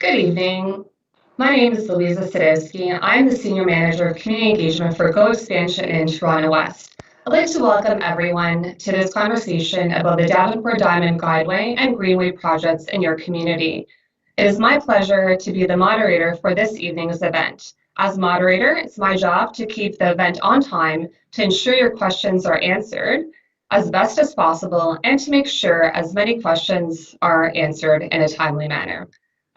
Good evening. My name is Louisa Sadowski. I'm the Senior Manager of Community Engagement for Go Expansion in Toronto West. I'd like to welcome everyone to this conversation about the Davenport Diamond Guideway and Greenway projects in your community. It is my pleasure to be the moderator for this evening's event. As moderator, it's my job to keep the event on time, to ensure your questions are answered as best as possible, and to make sure as many questions are answered in a timely manner.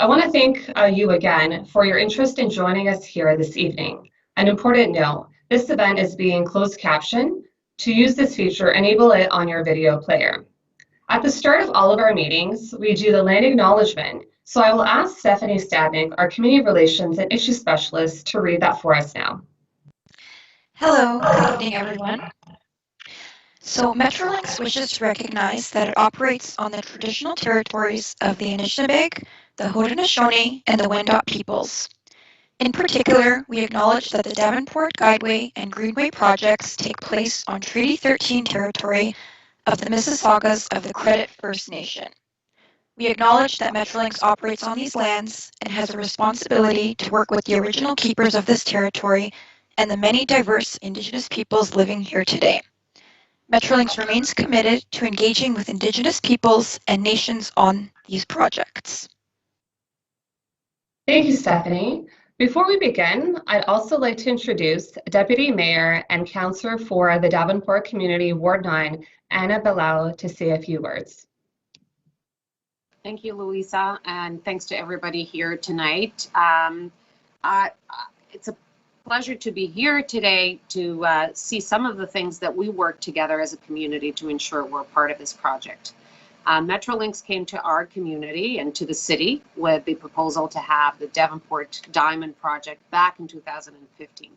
I want to thank you again for your interest in joining us here this evening. An important note, this event is being closed captioned. To use this feature, enable it on your video player. At the start of all of our meetings, we do the land acknowledgement. So I will ask Stephanie Stadnick, our Community Relations and Issue Specialist, to read that for us now. Hello, good evening everyone. So Metrolinx wishes to recognize that it operates on the traditional territories of the Anishinaabe, the Haudenosaunee, and the Wendat peoples. In particular, we acknowledge that the Davenport Guideway and Greenway projects take place on Treaty 13 territory of the Mississaugas of the Credit First Nation. We acknowledge that Metrolinx operates on these lands and has a responsibility to work with the original keepers of this territory and the many diverse Indigenous peoples living here today. Metrolinx remains committed to engaging with Indigenous peoples and nations on these projects. Thank you, Stephanie. Before we begin, I'd also like to introduce Deputy Mayor and Councillor for the Davenport Community Ward 9, Anna Belau, to say a few words. Thank you, Louisa, and thanks to everybody here tonight. It's a pleasure to be here today to see some of the things that we work together as a community to ensure we're part of this project. Metrolinx came to our community and to the city with the proposal to have the Davenport Diamond project back in 2015.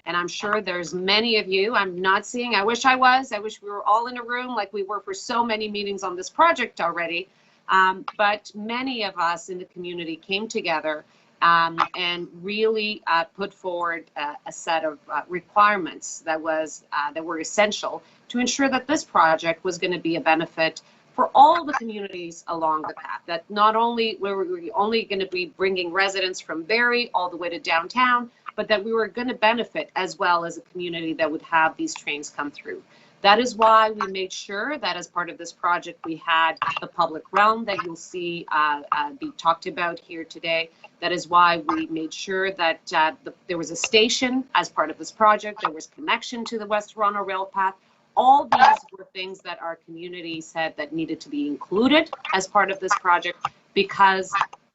And I'm sure there's many of you, I'm not seeing, I wish we were all in a room like we were for so many meetings on this project already. But many of us in the community came together and really put forward a set of requirements that were essential to ensure that this project was going to be a benefit for all the communities along the path. That not only were we only going to be bringing residents from Barrie all the way to downtown, but that we were going to benefit as well as a community that would have these trains come through. That is why we made sure that as part of this project, we had the public realm that you'll see be talked about here today. That is why we made sure that there was a station as part of this project. There was connection to the West Toronto Rail Path. All these were things that our community said that needed to be included as part of this project, because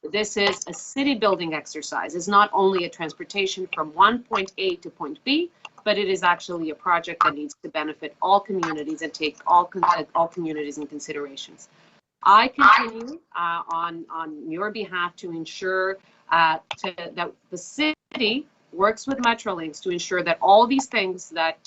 this is a city building exercise. It's not only a transportation from one point A to point B, but it is actually a project that needs to benefit all communities and take all communities in considerations. I continue on your behalf to ensure that the city works with Metrolinx to ensure that all these things that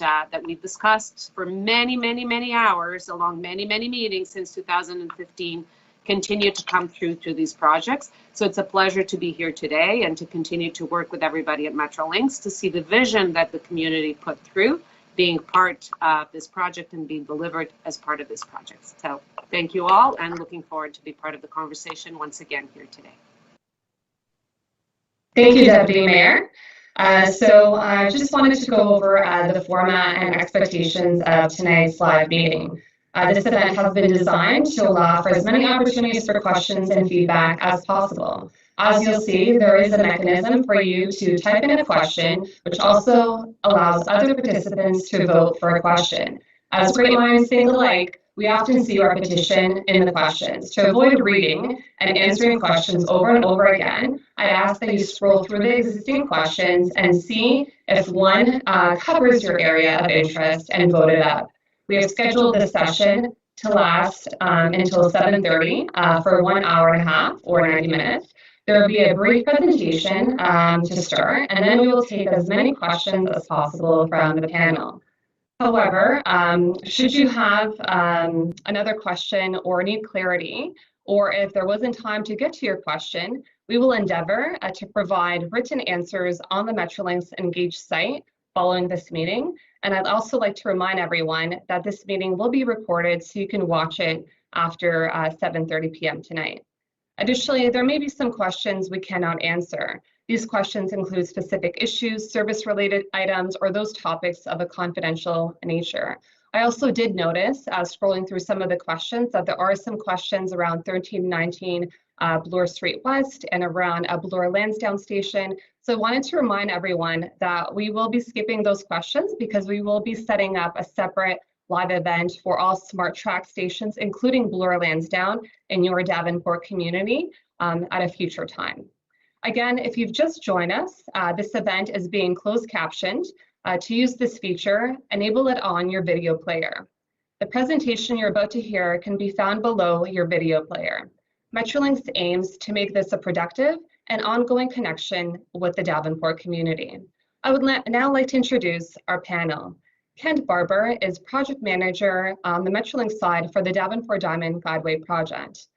we've discussed for many hours along many meetings since 2015 continue to come through to these projects. So it's a pleasure to be here today and to continue to work with everybody at Metrolinx to see the vision that the community put through being part of this project and being delivered as part of this project. So thank you all, and looking forward to be part of the conversation once again here today. Thank you, Deputy Mayor. So I just wanted to go over the format and expectations of tonight's live meeting. This event has been designed to allow for as many opportunities for questions and feedback as possible. As you'll see, there is a mechanism for you to type in a question, which also allows other participants to vote for a question. As great minds think alike, we often see repetition in the questions. To avoid reading and answering questions over and over again, I ask that you scroll through the existing questions and see if one covers your area of interest and vote it up. We have scheduled this session to last until 7:30 for 1 hour and a half or 90 minutes. There will be a brief presentation to start, and then we will take as many questions as possible from the panel. However, should you have another question or need clarity, or if there wasn't time to get to your question, we will endeavor to provide written answers on the Metrolinx Engage site following this meeting. And I'd also like to remind everyone that this meeting will be recorded so you can watch it after 7:30 p.m. tonight. Additionally, there may be some questions we cannot answer. These questions include specific issues, service-related items, or those topics of a confidential nature. I also did notice, scrolling through some of the questions, that there are some questions around 1319 Bloor Street West and around Bloor Lansdowne Station. So I wanted to remind everyone that we will be skipping those questions because we will be setting up a separate live event for all smart track stations, including Bloor Lansdowne in your Davenport community at a future time. Again, if you've just joined us, this event is being closed captioned. To use this feature, enable it on your video player. The presentation you're about to hear can be found below your video player. Metrolinx aims to make this a productive and ongoing connection with the Davenport community. I would now like to introduce our panel. Kent Barber is project manager on the Metrolinx side for the Davenport Diamond Guideway project.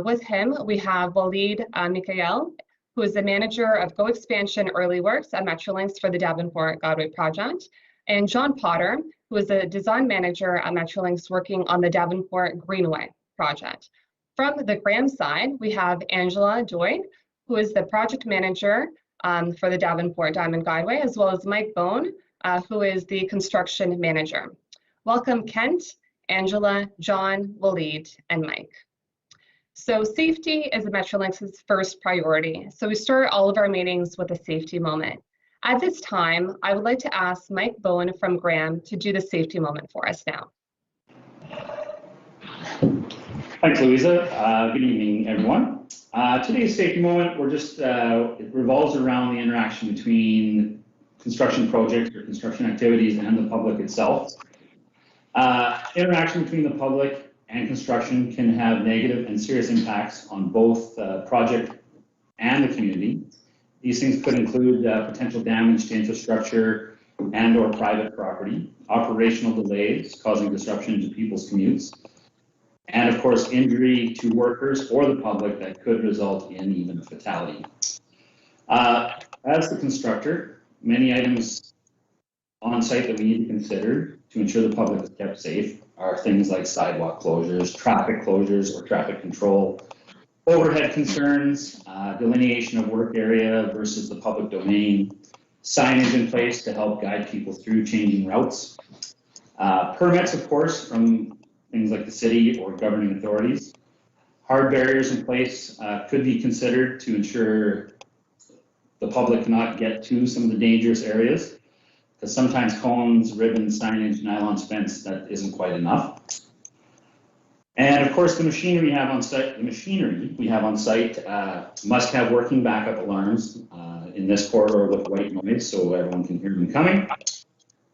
With him, we have Walid Mikhail, who is the manager of Go Expansion Early Works at Metrolinx for the Davenport Guideway project, and John Potter, who is the design manager at Metrolinx working on the Davenport Greenway project. From the Graham side, we have Angela Doig, who is the project manager for the Davenport Diamond Guideway, as well as Mike Bone, who is the construction manager. Welcome, Kent, Angela, John, Walid, and Mike. So safety is Metrolinx's first priority. So we start all of our meetings with a safety moment. At this time, I would like to ask Mike Bowen from Graham to do the safety moment for us now. Thanks, Louisa. Good evening, everyone. Today's safety moment, it revolves around the interaction between construction projects or construction activities and the public itself. Interaction between the public and construction can have negative and serious impacts on both the project and the community. These things could include potential damage to infrastructure and or private property, operational delays causing disruption to people's commutes, and of course injury to workers or the public that could result in even a fatality. As the constructor, many items on site that we need to consider to ensure the public is kept safe are things like sidewalk closures, traffic closures or traffic control, overhead concerns, delineation of work area versus the public domain, signage in place to help guide people through changing routes, permits, of course, from things like the city or governing authorities. Hard barriers in place could be considered to ensure the public cannot get to some of the dangerous areas, because sometimes cones, ribbons, signage, nylon fence, that isn't quite enough. And of course, the machinery we have on site, must have working backup alarms in this corridor with white noise so everyone can hear them coming.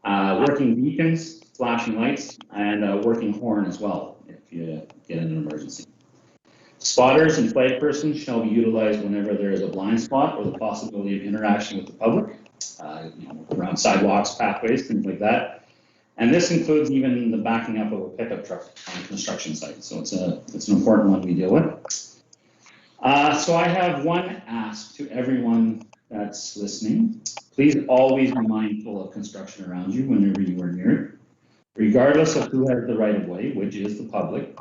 Working beacons, flashing lights, and a working horn as well if you get in an emergency. Spotters and flag persons shall be utilized whenever there is a blind spot or the possibility of interaction with the public. Around sidewalks, pathways, things like that. And this includes even the backing up of a pickup truck on a construction site. So it's an important one we deal with. So I have one ask to everyone that's listening. Please always be mindful of construction around you whenever you are near it, regardless of who has the right of way, which is the public.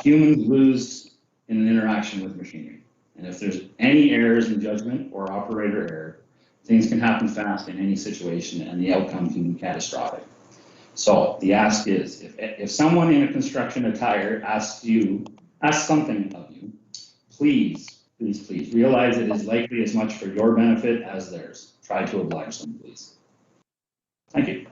Humans lose in an interaction with machinery. And if there's any errors in judgment or operator error, things can happen fast in any situation and the outcome can be catastrophic. So the ask is, if someone in a construction attire asks something of you, please realize it is likely as much for your benefit as theirs. Try to oblige them, please. Thank you.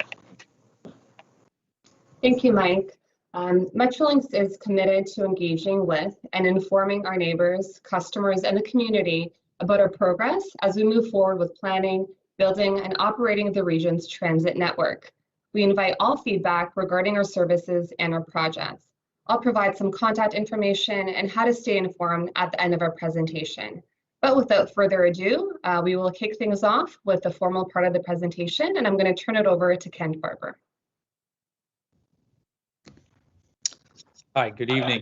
Thank you, Mike. Metrolinx is committed to engaging with and informing our neighbors, customers, and the community about our progress as we move forward with planning, building, and operating the region's transit network. We invite all feedback regarding our services and our projects. I'll provide some contact information and how to stay informed at the end of our presentation. But without further ado, we will kick things off with the formal part of the presentation, and I'm going to turn it over to Kent Barber. Hi, good evening.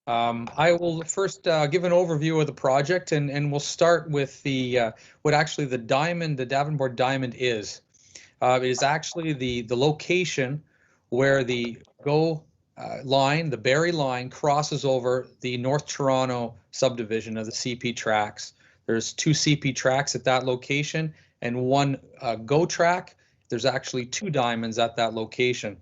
I will first give an overview of the project, and we'll start with what actually the Davenport Diamond is. It is actually the location where the Go line, the Barrie line, crosses over the North Toronto subdivision of the CP tracks. There's 2 CP tracks at that location and 1 GO track. There's actually 2 diamonds at that location.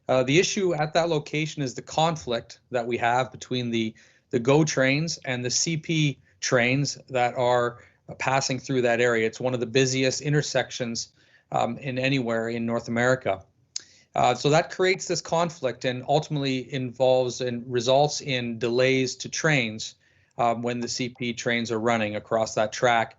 The issue at that location is the conflict that we have between the GO trains and the CP trains that are passing through that area. It's one of the busiest intersections in anywhere in North America. So that creates this conflict and ultimately involves and results in delays to trains when the CP trains are running across that track.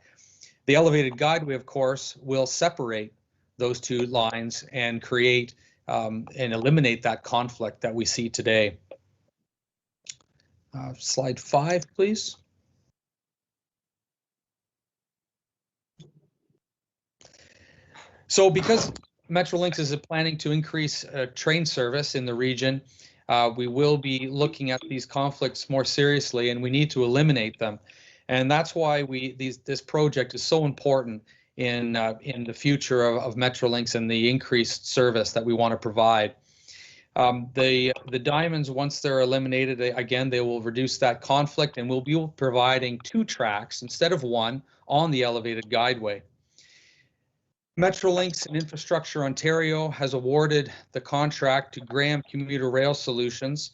The elevated guideway, of course, will separate those 2 lines and create and eliminate that conflict that we see today. Slide 5, please. So because Metrolinx is planning to increase train service in the region, we will be looking at these conflicts more seriously, and we need to eliminate them. And that's why this project is so important in the future of Metrolinx and the increased service that we want to provide. The diamonds, once they're eliminated, again, they will reduce that conflict, and we'll be providing 2 tracks instead of 1 on the elevated guideway. Metrolinx and Infrastructure Ontario has awarded the contract to Graham Commuter Rail Solutions,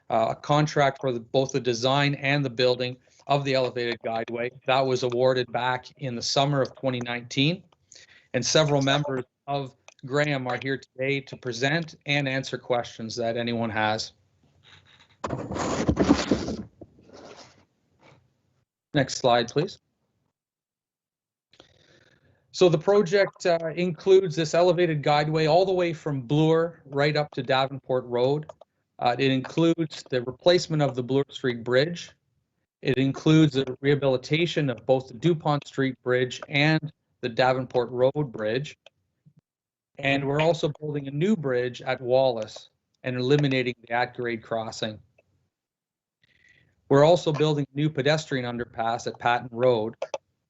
a contract for both the design and the building of the elevated guideway. That was awarded back in the summer of 2019, and several members of Graham are here today to present and answer questions that anyone has. Next slide, please. So the project includes this elevated guideway all the way from Bloor right up to Davenport Road. It includes the replacement of the Bloor Street Bridge. It includes the rehabilitation of both the DuPont Street Bridge and the Davenport Road Bridge. And we're also building a new bridge at Wallace and eliminating the at-grade crossing. We're also building a new pedestrian underpass at Patton Road,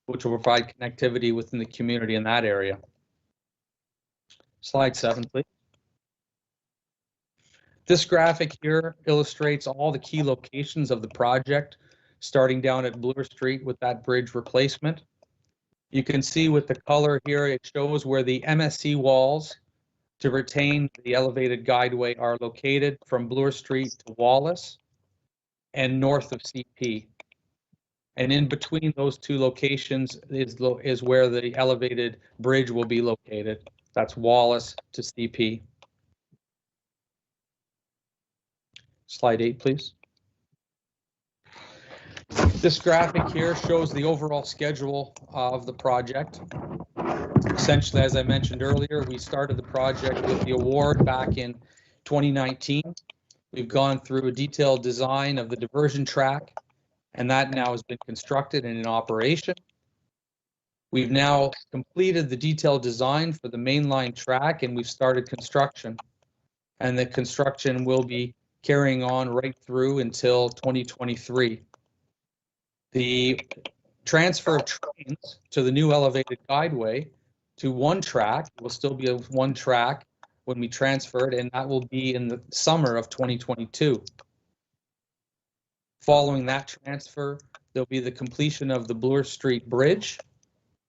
which will provide connectivity within the community in that area. Slide 7, please. This graphic here illustrates all the key locations of the project, starting down at Bloor Street with that bridge replacement. You can see with the color here, it shows where the MSC walls to retain the elevated guideway are located from Bloor Street to Wallace and north of CP. And in between those 2 locations is where the elevated bridge will be located. That's Wallace to CP. Slide 8, please. This graphic here shows the overall schedule of the project. Essentially, as I mentioned earlier, we started the project with the award back in 2019. We've gone through a detailed design of the diversion track, and that now has been constructed and in operation. We've now completed the detailed design for the mainline track, and we've started construction. And the construction will be carrying on right through until 2023. The transfer of trains to the new elevated guideway to 1 track will still be a 1 track when we transfer it, and that will be in the summer of 2022. Following that transfer, there'll be the completion of the Bloor Street Bridge,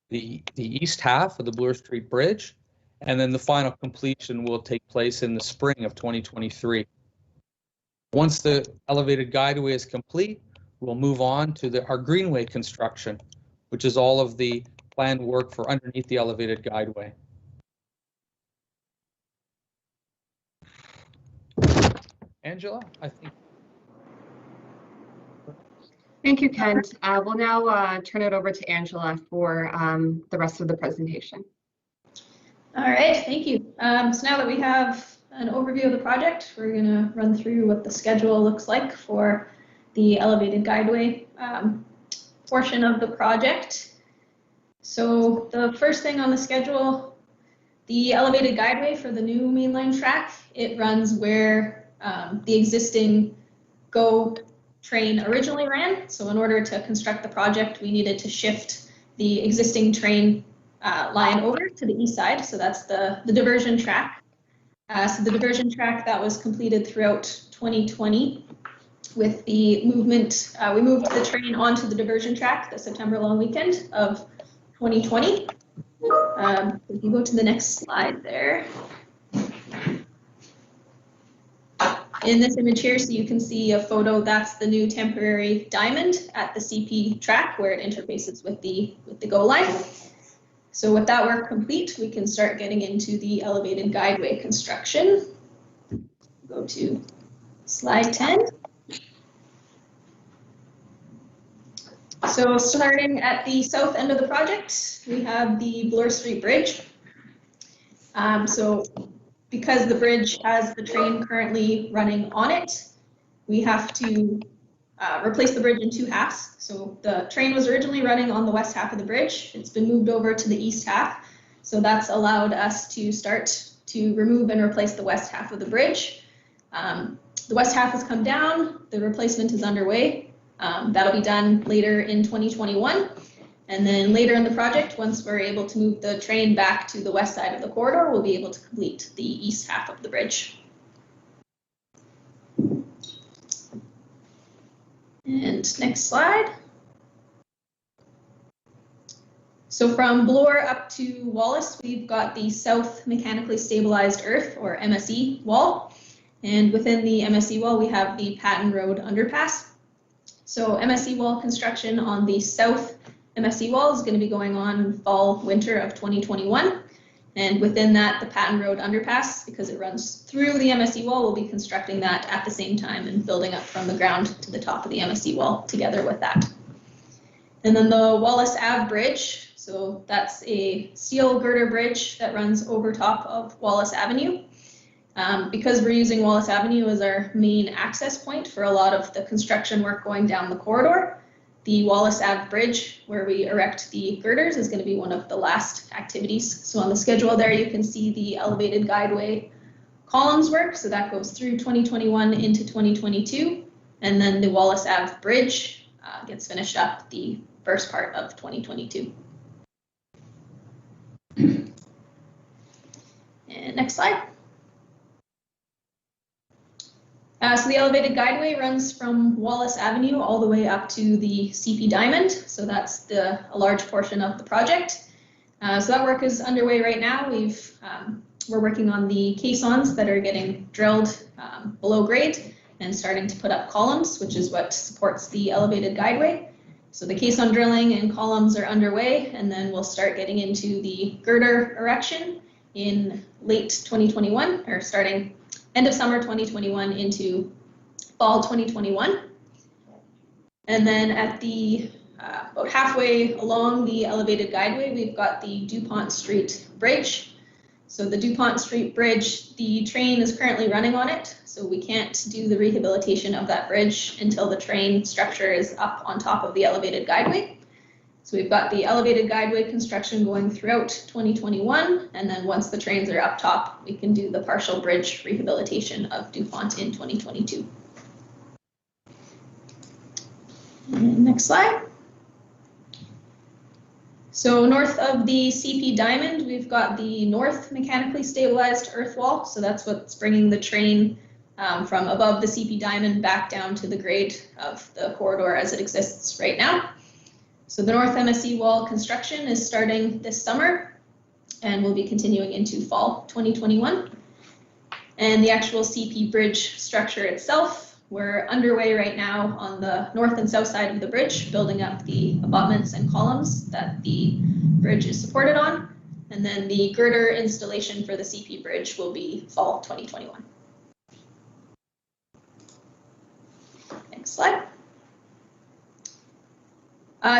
the east half of the Bloor Street Bridge, and then the final completion will take place in the spring of 2023. Once the elevated guideway is complete, we'll move on to our Greenway construction, which is all of the planned work for underneath the elevated guideway. Angela, I think. Thank you, Kent. We'll now turn it over to Angela for the rest of the presentation. All right, thank you. So now that we have an overview of the project, we're going to run through what the schedule looks like for the elevated guideway portion of the project. So the first thing on the schedule, the elevated guideway for the new mainline track, it runs where the existing GO train originally ran. So in order to construct the project, we needed to shift the existing train line over to the east side. So that's the diversion track. So the diversion track that was completed throughout 2020 with the movement, we moved the train onto the diversion track the September long weekend of 2020. If you go to the next slide there. In this image here, so you can see a photo, that's the new temporary diamond at the CP track where it interfaces with the GO line. So with that work complete, we can start getting into the elevated guideway construction. Go to slide 10. So starting at the south end of the project, we have the Bloor Street Bridge. So because the bridge has the train currently running on it, we have to replace the bridge in 2 halves. So the train was originally running on the west half of the bridge. It's been moved over to the east half. So that's allowed us to start to remove and replace the west half of the bridge. The west half has come down. The replacement is underway. That'll be done later in 2021. And then later in the project, once we're able to move the train back to the west side of the corridor, we'll be able to complete the east half of the bridge. And next slide. So from Bloor up to Wallace, we've got the South Mechanically Stabilized Earth, or MSE, wall. And within the MSE wall, we have the Patton Road underpass. So MSE wall construction on the south MSE wall is going to be going on fall, winter of 2021. And within that, the Patton Road underpass, because it runs through the MSE wall, we'll be constructing that at the same time and building up from the ground to the top of the MSE wall together with that. And then the Wallace Ave Bridge, so that's a steel girder bridge that runs over top of Wallace Avenue. Because we're using Wallace Avenue as our main access point for a lot of the construction work going down the corridor, the Wallace Ave Bridge, where we erect the girders, is going to be one of the last activities. So on the schedule there, you can see the elevated guideway columns work. So that goes through 2021 into 2022. And then the Wallace Ave Bridge gets finished up the first part of 2022. And next slide. So the elevated guideway runs from Wallace Avenue all the way up to the CP Diamond. So that's a large portion of the project. So that work is underway right now. We're working on the caissons that are getting drilled below grade and starting to put up columns, which is what supports the elevated guideway. So the caisson drilling and columns are underway, and then we'll start getting into the girder erection in late 2021, or starting end of summer 2021 into fall 2021. And then at the about halfway along the elevated guideway, we've got the DuPont Street Bridge. So the DuPont Street Bridge, the train is currently running on it, so we can't do the rehabilitation of that bridge until the train structure is up on top of the elevated guideway. So we've got the elevated guideway construction going throughout 2021, and then once the trains are up top, we can do the partial bridge rehabilitation of DuPont in 2022. And next slide. So north of the CP Diamond, we've got the North Mechanically Stabilized Earth Wall. So that's what's bringing the train from above the CP Diamond back down to the grade of the corridor as it exists right now. So the North MSE wall construction is starting this summer and will be continuing into fall 2021. And the actual CP bridge structure itself, we're underway right now on the north and south side of the bridge, building up the abutments and columns that the bridge is supported on. And then the girder installation for the CP bridge will be fall 2021. Next slide.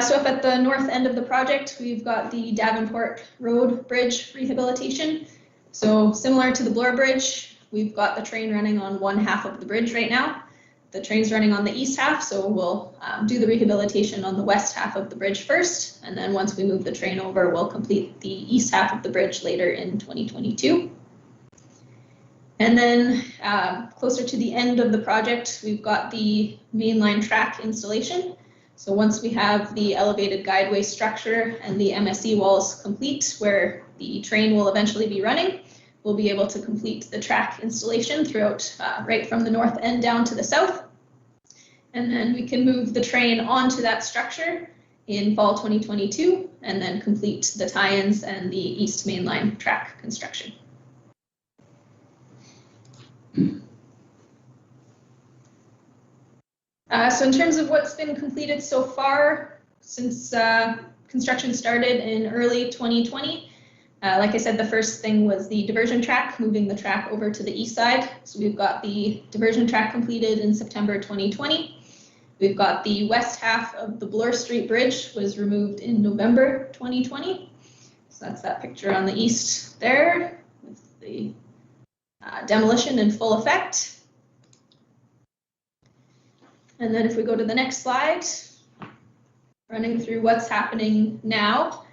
So up at the north end of the project, we've got the Davenport Road Bridge rehabilitation. So similar to the Bloor Bridge, we've got the train running on one half of the bridge right now. The train's running on the east half, so we'll do the rehabilitation on the west half of the bridge first, and then once we move the train over, we'll complete the east half of the bridge later in 2022. And then closer to the end of the project, we've got the mainline track installation. So once we have the elevated guideway structure and the MSE walls complete, where the train will eventually be running, we'll be able to complete the track installation throughout, right from the north end down to the south. And then we can move the train onto that structure in fall 2022, and then complete the tie-ins and the East Main Line track construction. So in terms of what's been completed so far since construction started in early 2020, like I said, the first thing was the diversion track, moving the track over to the east side. So we've got the diversion track completed in September 2020. We've got the west half of the Bloor Street Bridge was removed in November 2020. So that's that picture on the east there with the demolition in full effect. And then if we go to the next slide, running through what's happening now.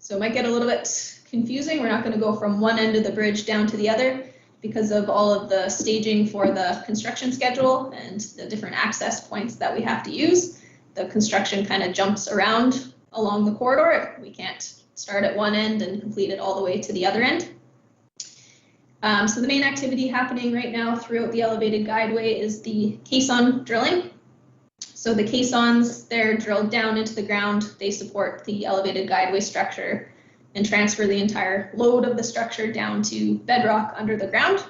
So it might get a little bit confusing. We're not going to go from one end of the bridge down to the other because of all of the staging for the construction schedule and the different access points that we have to use. The construction kind of jumps around along the corridor. We can't start at one end and complete it all the way to the other end. So the main activity happening right now throughout the elevated guideway is the caisson drilling. So the caissons, they're drilled down into the ground. They support the elevated guideway structure and transfer the entire load of the structure down to bedrock under the ground.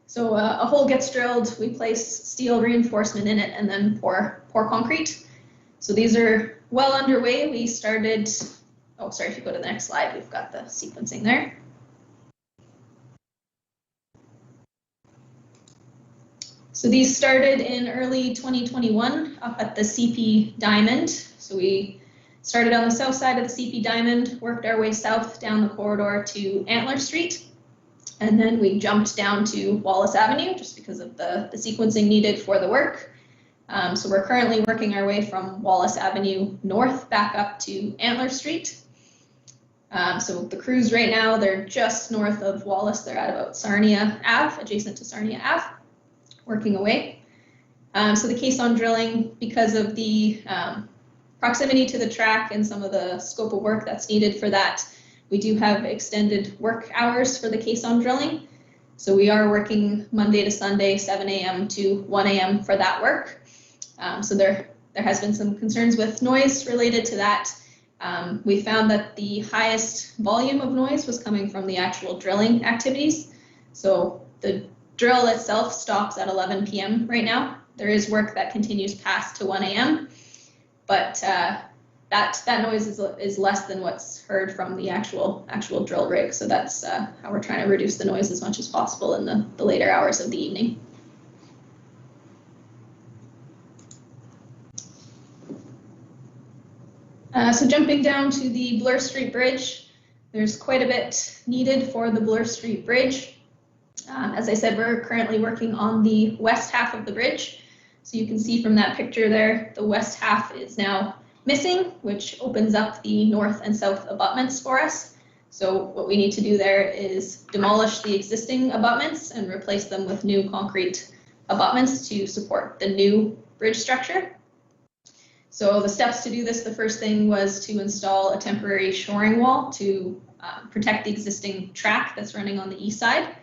So a hole gets drilled, we place steel reinforcement in it, and then pour concrete. So these are well underway. We started, oh, sorry, if you go to the next slide, we've got the sequencing there. So these started in early 2021 up at the CP Diamond. So we started on the south side of the CP Diamond, worked our way south down the corridor to Antler Street, and then we jumped down to Wallace Avenue just because of the sequencing needed for the work. So we're currently working our way from Wallace Avenue north back up to Antler Street. So the crews right now, they're just north of Wallace. They're at about Sarnia Ave, adjacent to Sarnia Ave, working away. So the caisson drilling, because of the proximity to the track and some of the scope of work that's needed for that, we do have extended work hours for the caisson drilling. So we are working Monday to Sunday, 7 a.m. to 1 a.m. for that work. So there has been some concerns with noise related to that. We found that the highest volume of noise was coming from the actual drilling activities. So the drill itself stops at 11 p.m. right now. There is work that continues past to 1 a.m. But that noise is less than what's heard from the actual drill rig. So that's how we're trying to reduce the noise as much as possible in the later hours of the evening. So jumping down to the Bloor Street Bridge, there's quite a bit needed for the Bloor Street Bridge. As I said, we're currently working on the west half of the bridge. So you can see from that picture there, the west half is now missing, which opens up the north and south abutments for us. So what we need to do there is demolish the existing abutments and replace them with new concrete abutments to support the new bridge structure. So the steps to do this, the first thing was to install a temporary shoring wall to protect the existing track that's running on the east side.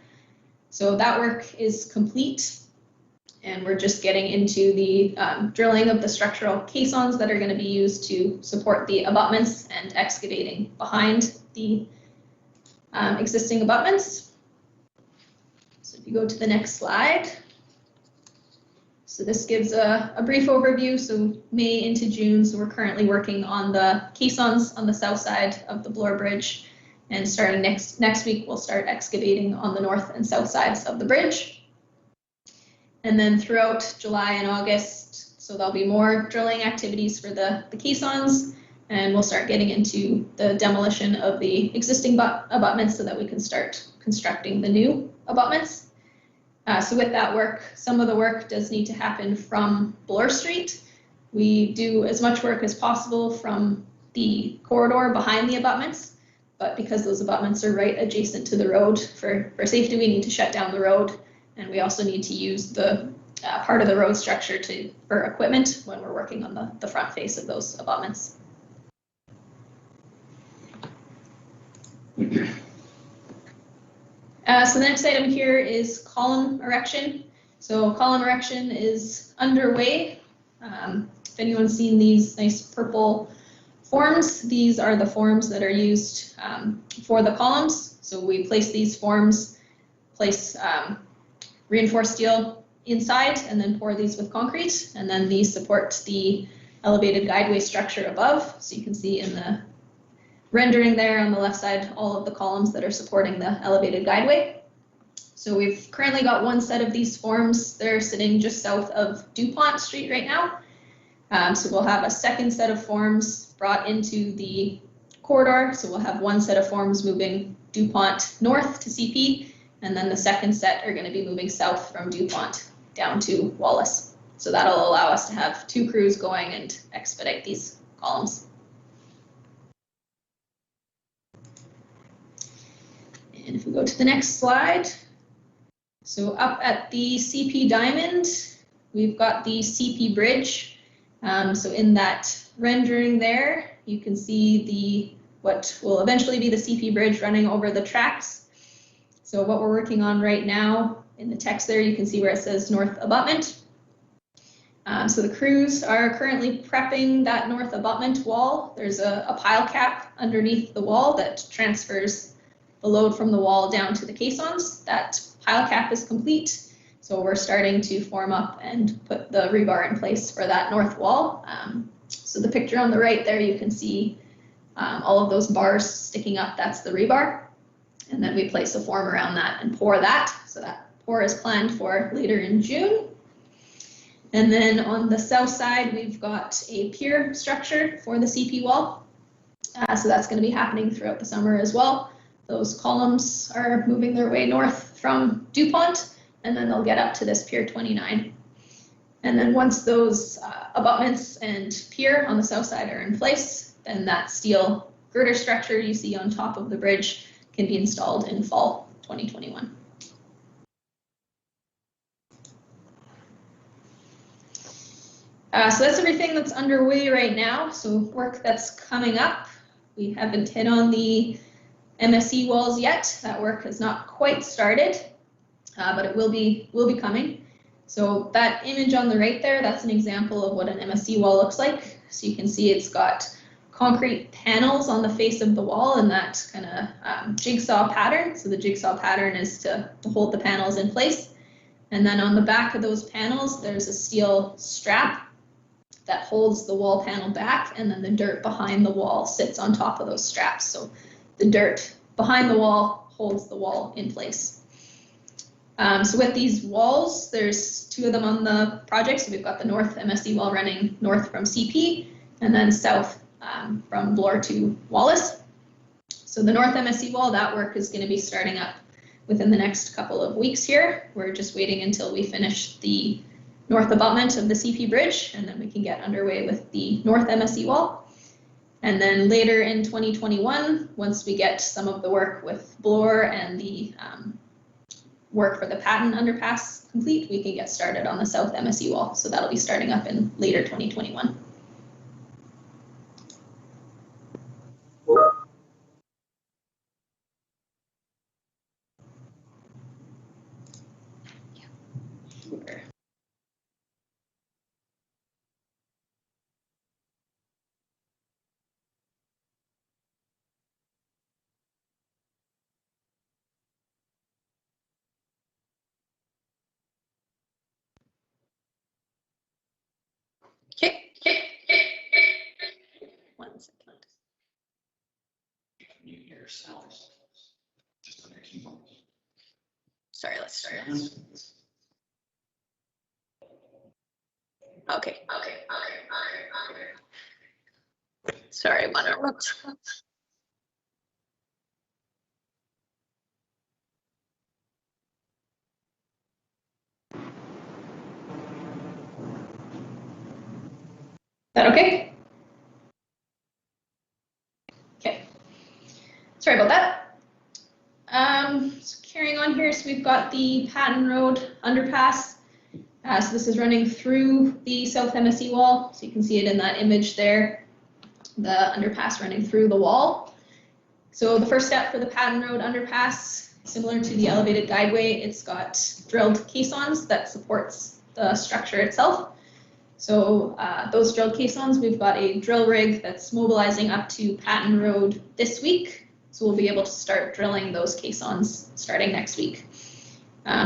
So that work is complete, and we're just getting into the drilling of the structural caissons that are going to be used to support the abutments and excavating behind the existing abutments. So if you go to the next slide. So this gives a brief overview. So May into June, so we're currently working on the caissons on the south side of the Bloor Bridge. And starting next week, we'll start excavating on the north and south sides of the bridge. And then throughout July and August, so there'll be more drilling activities for the caissons, and we'll start getting into the demolition of the existing abutments so that we can start constructing the new abutments. So with that work, some of the work does need to happen from Bloor Street. We do as much work as possible from the corridor behind the abutments. But because those abutments are right adjacent to the road, for safety, we need to shut down the road. And we also need to use the part of the road structure for equipment when we're working on the front face of those abutments. So the next item here is column erection. So column erection is underway. If anyone's seen these nice purple forms, these are the forms that are used for the columns. So we place these forms, place reinforced steel inside, and then pour these with concrete, and then these support the elevated guideway structure above. So you can see in the rendering there on the left side all of the columns that are supporting the elevated guideway. So we've currently got one set of these forms. They're sitting just south of DuPont Street right now. So we'll have a second set of forms brought into the corridor. So we'll have one set of forms moving DuPont north to CP, and then the second set are going to be moving south from DuPont down to Wallace. So that'll allow us to have two crews going and expedite these columns. And if we go to the next slide, so up at the CP Diamond, we've got the CP Bridge. So in that rendering there, you can see what will eventually be the CP Bridge running over the tracks. So what we're working on right now, in the text there, you can see where it says North Abutment. So the crews are currently prepping that north abutment wall. There's a pile cap underneath the wall that transfers the load from the wall down to the caissons. That pile cap is complete. So we're starting to form up and put the rebar in place for that north wall. So the picture on the right there, you can see all of those bars sticking up. That's the rebar. And then we place a form around that and pour that. So that pour is planned for later in June. And then on the south side, we've got a pier structure for the CP wall. So that's going to be happening throughout the summer as well. Those columns are moving their way north from DuPont, and then they'll get up to this Pier 29. And then once those abutments and pier on the south side are in place, then that steel girder structure you see on top of the bridge can be installed in fall 2021. So that's everything that's underway right now. So work that's coming up. We haven't hit on the MSE walls yet. That work has not quite started, but it will be coming. So that image on the right there, that's an example of what an MSE wall looks like. So you can see it's got concrete panels on the face of the wall in that kind of jigsaw pattern. So the jigsaw pattern is to hold the panels in place. And then on the back of those panels, there's a steel strap that holds the wall panel back, and then the dirt behind the wall sits on top of those straps. So the dirt behind the wall holds the wall in place. So with these walls, there's two of them on the project. So we've got the north MSE wall running north from CP, and then south from Bloor to Wallace. So the north MSE wall, that work is going to be starting up within the next couple of weeks here. We're just waiting until we finish the north abutment of the CP bridge, and then we can get underway with the north MSE wall. And then later in 2021, once we get some of the work with Bloor and the work for the Patton underpass complete, we can get started on the south MSE wall. So that'll be starting up in later 2021. Okay. 1 second. You hear yourself. Just a few moments. Sorry, let's start. Okay. Sorry, one moment. That okay? Okay. Sorry about that. So carrying on here, so we've got the Patton Road underpass. So this is running through the south MSE wall. So you can see it in that image there, the underpass running through the wall. So the first step for the Patton Road underpass, similar to the elevated guideway, it's got drilled caissons that supports the structure itself. So those drilled caissons, we've got a drill rig that's mobilizing up to Patton Road this week. So we'll be able to start drilling those caissons starting next week.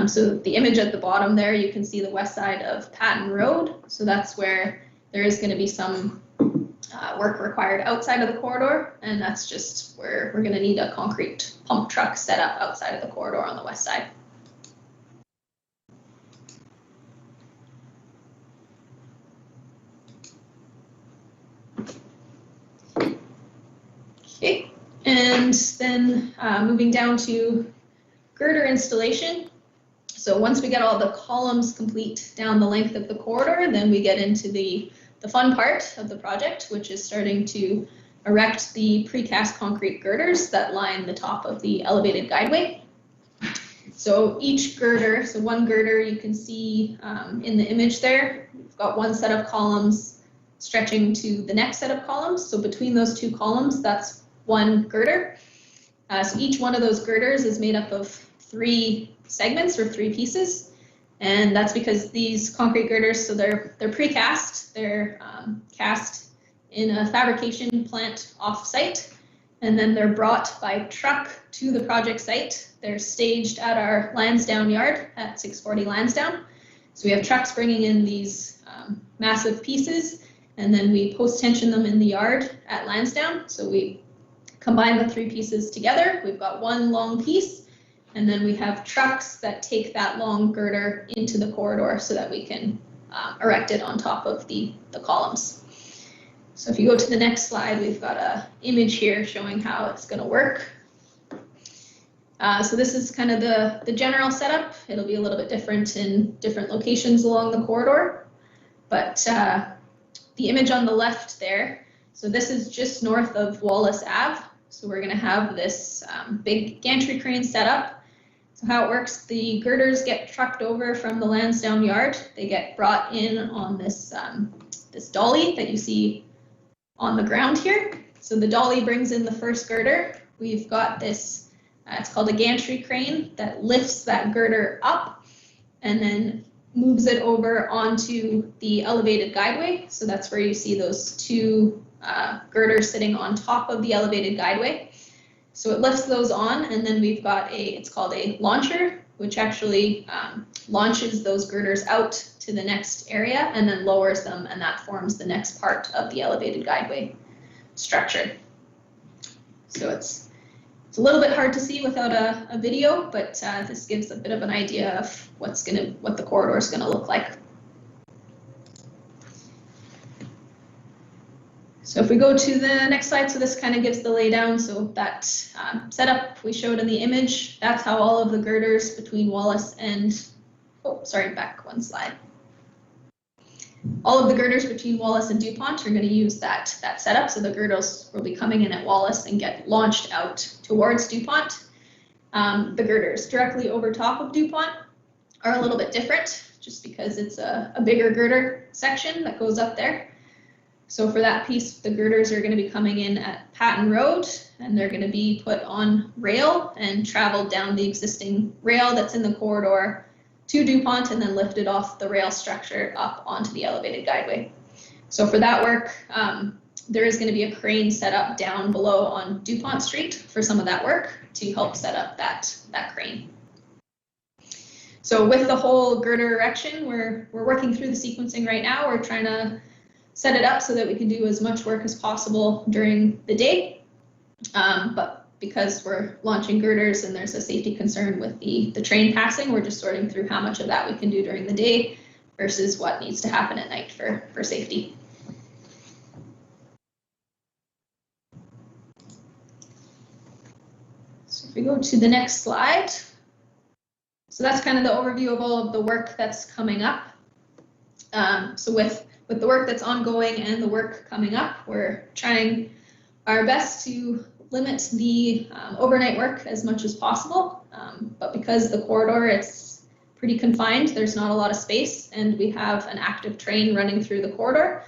So the image at the bottom there, you can see the west side of Patton Road. So that's where there is going to be some work required outside of the corridor, and that's just where we're going to need a concrete pump truck set up outside of the corridor on the west side. Okay, and then moving down to girder installation. So once we get all the columns complete down the length of the corridor, then we get into the fun part of the project, which is starting to erect the precast concrete girders that line the top of the elevated guideway. So each girder, so one girder you can see in the image there, we've got one set of columns stretching to the next set of columns. So between those two columns, that's one girder. So each one of those girders is made up of 3 segments or 3 pieces. And that's because these concrete girders, so they're precast, they're cast in a fabrication plant off-site, and then they're brought by truck to the project site. They're staged at our Lansdowne yard at 640 Lansdowne. So we have trucks bringing in these massive pieces, and then we post-tension them in the yard at Lansdowne. So we combine the 3 pieces together. We've got one long piece, and then we have trucks that take that long girder into the corridor so that we can erect it on top of the columns. So if you go to the next slide, we've got an image here showing how it's going to work. So this is kind of the general setup. It'll be a little bit different in different locations along the corridor. But the image on the left there, so this is just north of Wallace Ave. So we're going to have this big gantry crane set up. So how it works, the girders get trucked over from the Lansdowne yard. They get brought in on this, this dolly that you see on the ground here. So the dolly brings in the first girder. We've got this, it's called a gantry crane that lifts that girder up and then moves it over onto the elevated guideway. So that's where you see those 2 girders sitting on top of the elevated guideway. So it lifts those on, and then we've got it's called a launcher, which actually launches those girders out to the next area and then lowers them, and that forms the next part of the elevated guideway structure. So it's a little bit hard to see without a video, but this gives a bit of an idea of what the corridor is going to look like. So if we go to the next slide, so this kind of gives the laydown. So that setup we showed in the image, that's how all of the girders between Wallace and, oh, sorry, back one slide. All of the girders between Wallace and DuPont are going to use that setup. So the girders will be coming in at Wallace and get launched out towards DuPont. The girders directly over top of DuPont are a little bit different, just because it's a bigger girder section that goes up there. So for that piece, the girders are going to be coming in at Patton Road, and they're going to be put on rail and traveled down the existing rail that's in the corridor to DuPont, and then lifted off the rail structure up onto the elevated guideway. So for that work, there is going to be a crane set up down below on DuPont Street for some of that work to help set up that crane. So with the whole girder erection, we're working through the sequencing right now. We're trying to set it up so that we can do as much work as possible during the day. But because we're launching girders and there's a safety concern with the train passing, we're just sorting through how much of that we can do during the day versus what needs to happen at night for safety. So if we go to the next slide, so that's kind of the overview of all of the work that's coming up. So with the work that's ongoing and the work coming up, we're trying our best to limit the overnight work as much as possible. But because the corridor, it's pretty confined, there's not a lot of space, and we have an active train running through the corridor.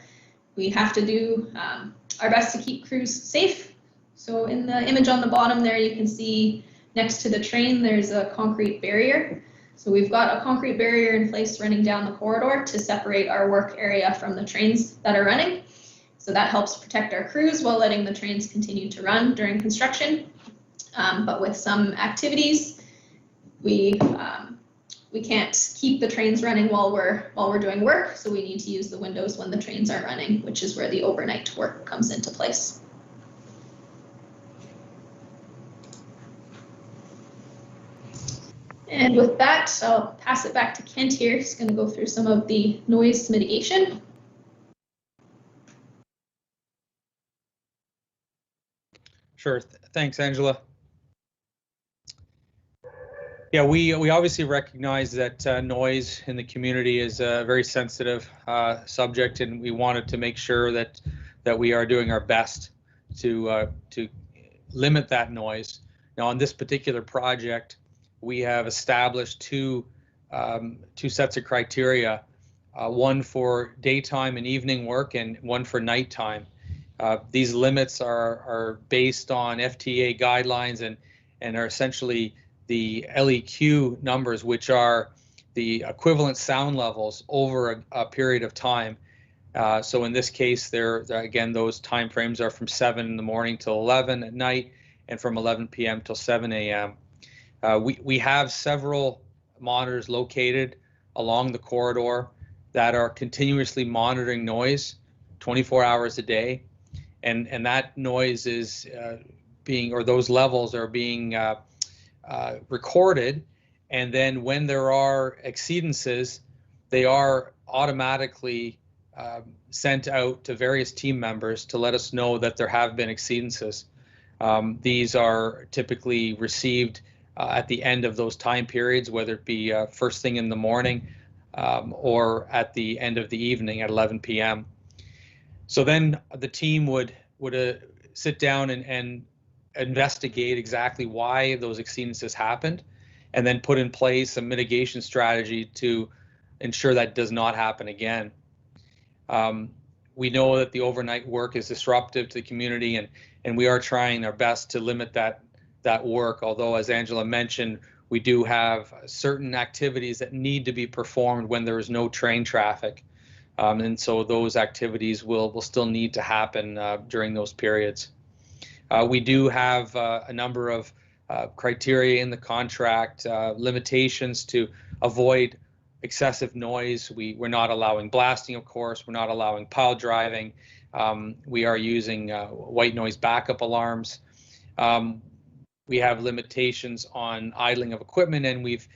We have to do our best to keep crews safe. So in the image on the bottom there, you can see next to the train, there's a concrete barrier. So we've got a concrete barrier in place running down the corridor to separate our work area from the trains that are running. So that helps protect our crews while letting the trains continue to run during construction. But with some activities, we can't keep the trains running while we're doing work. So we need to use the windows when the trains are running, which is where the overnight work comes into place. And with that, I'll pass it back to Kent here. He's going to go through some of the noise mitigation. Sure. Thanks, Angela. Yeah, we obviously recognize that noise in the community is a very sensitive subject, and we wanted to make sure that we are doing our best to limit that noise. Now, on this particular project, we have established two sets of criteria, one for daytime and evening work and one for nighttime. These limits are based on FTA guidelines and are essentially the LEQ numbers, which are the equivalent sound levels over a period of time. So in this case, again, those time frames are from 7 in the morning till 11 at night and from 11 p.m. till 7 a.m. We have several monitors located along the corridor that are continuously monitoring noise 24 hours a day, and that noise is those levels are being recorded, and then when there are exceedances, they are automatically sent out to various team members to let us know that there have been exceedances. These are typically received at the end of those time periods, whether it be first thing in the morning or at the end of the evening at 11 p.m. So then the team would sit down and investigate exactly why those exceedances happened, and then put in place a mitigation strategy to ensure that does not happen again. We know that the overnight work is disruptive to the community, and we are trying our best to limit that work, although, as Angela mentioned, we do have certain activities that need to be performed when there is no train traffic. And so those activities will still need to happen during those periods. We do have a number of criteria in the contract, limitations to avoid excessive noise. We're not allowing blasting, of course. We're not allowing pile driving. We are using white noise backup alarms. We have limitations on idling of equipment, and we've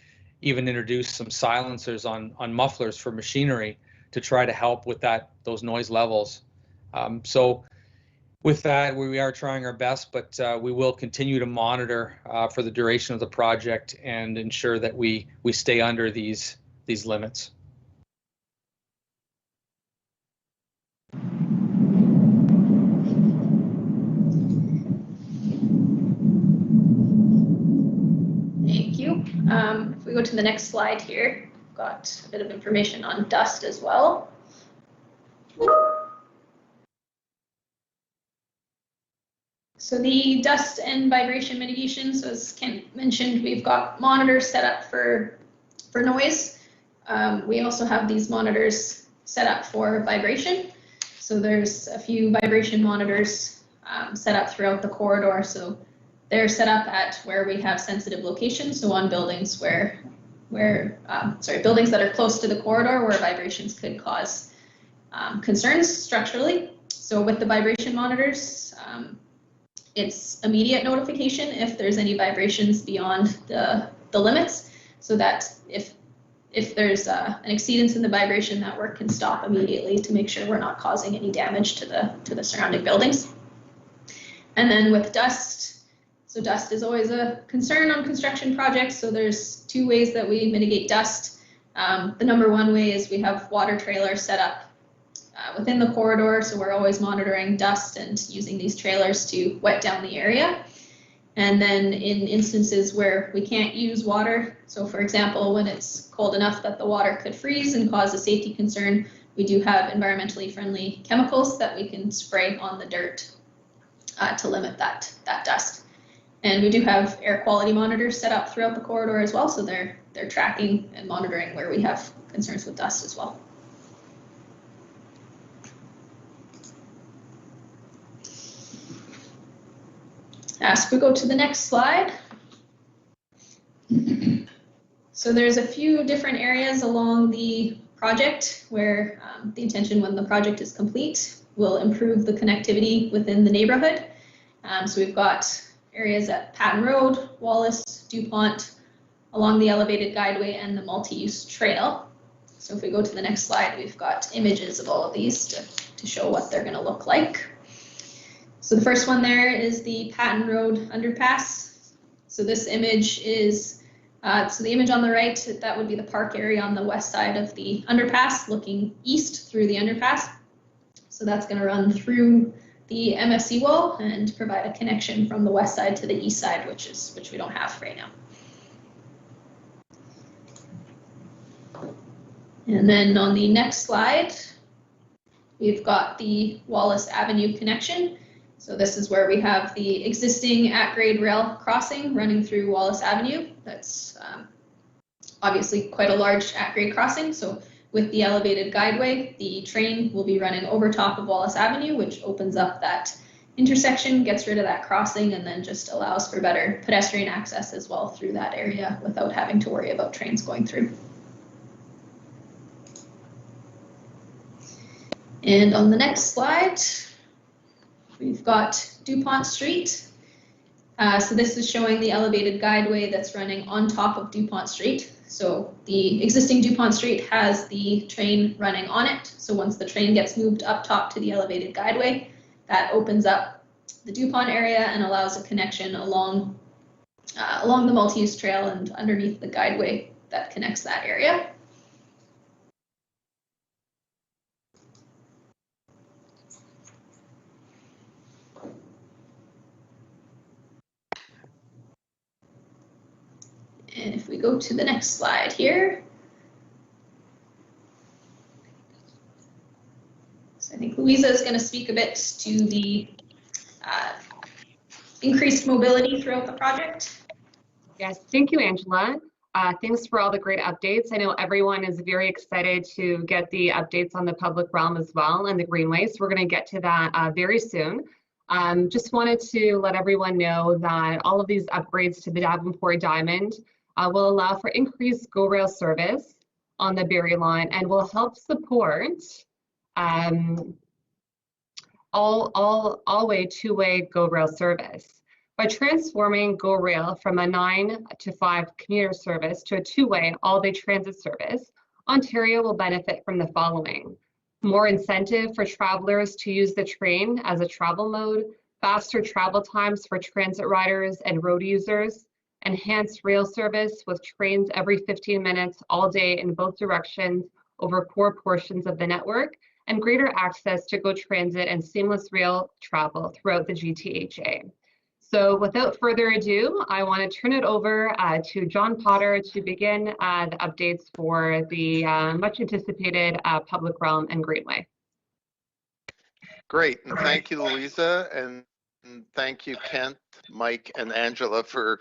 even introduced some silencers on mufflers for machinery to try to help with those noise levels. So with that, we are trying our best, but we will continue to monitor for the duration of the project and ensure that we stay under these limits. Thank you. If we go to the next slide here, we've got a bit of information on dust as well. So the dust and vibration mitigation, so as Kent mentioned, we've got monitors set up for noise. We also have these monitors set up for vibration. So there's a few vibration monitors set up throughout the corridor. So they're set up at where we have sensitive locations. So on buildings buildings that are close to the corridor where vibrations could cause concerns structurally. So with the vibration monitors, it's immediate notification if there's any vibrations beyond the limits, so that if there's an exceedance in the vibration, that work can stop immediately to make sure we're not causing any damage to the surrounding buildings. And then with dust, so dust is always a concern on construction projects. So there's two ways that we mitigate dust. The number one way is we have water trailers set up within the corridor, so we're always monitoring dust and using these trailers to wet down the area. And then in instances where we can't use water, so for example, when it's cold enough that the water could freeze and cause a safety concern, we do have environmentally friendly chemicals that we can spray on the dirt. to limit that dust. And we do have air quality monitors set up throughout the corridor as well, so they're tracking and monitoring where we have concerns with dust as well. So if we go to the next slide. So there's a few different areas along the project where the intention when the project is complete will improve the connectivity within the neighborhood. So we've got areas at Patton Road, Wallace, DuPont, along the elevated guideway and the multi-use trail. So if we go to the next slide, we've got images of all of these to show what they're going to look like. So the first one there is the Patton Road underpass. So this image is, so the image on the right, that would be the park area on the west side of the underpass, looking east through the underpass. So that's going to run through the MFC wall and provide a connection from the west side to the east side, which we don't have right now. And then on the next slide, we've got the Wallace Avenue connection. So this is where we have the existing at-grade rail crossing running through Wallace Avenue. That's obviously quite a large at-grade crossing. So with the elevated guideway, the train will be running over top of Wallace Avenue, which opens up that intersection, gets rid of that crossing, and then just allows for better pedestrian access as well through that area without having to worry about trains going through. And on the next slide, we've got DuPont Street. So this is showing the elevated guideway that's running on top of DuPont Street. So the existing DuPont Street has the train running on it. So once the train gets moved up top to the elevated guideway, that opens up the DuPont area and allows a connection along the multi-use trail and underneath the guideway that connects that area. And if we go to the next slide here, so I think Louisa is going to speak a bit to the increased mobility throughout the project. Yes, thank you, Angela. Thanks for all the great updates. I know everyone is very excited to get the updates on the public realm as well and the Greenway, so we're going to get to that very soon. Just wanted to let everyone know that all of these upgrades to the Davenport Diamond will allow for increased GO rail service on the Barrie line and will help support all-way two-way GO rail service. By transforming GO rail from a 9 to 5 commuter service to a two-way all-day transit service, Ontario will benefit from the following: more incentive for travelers to use the train as a travel mode, faster travel times for transit riders and road users, enhanced rail service with trains every 15 minutes all day in both directions over core portions of the network, and greater access to GO Transit and seamless rail travel throughout the GTHA. So without further ado, I want to turn it over to John Potter to begin the updates for the much anticipated public realm and Greenway. Great, and thank you, Louisa, and thank you, Kent, Mike, and Angela for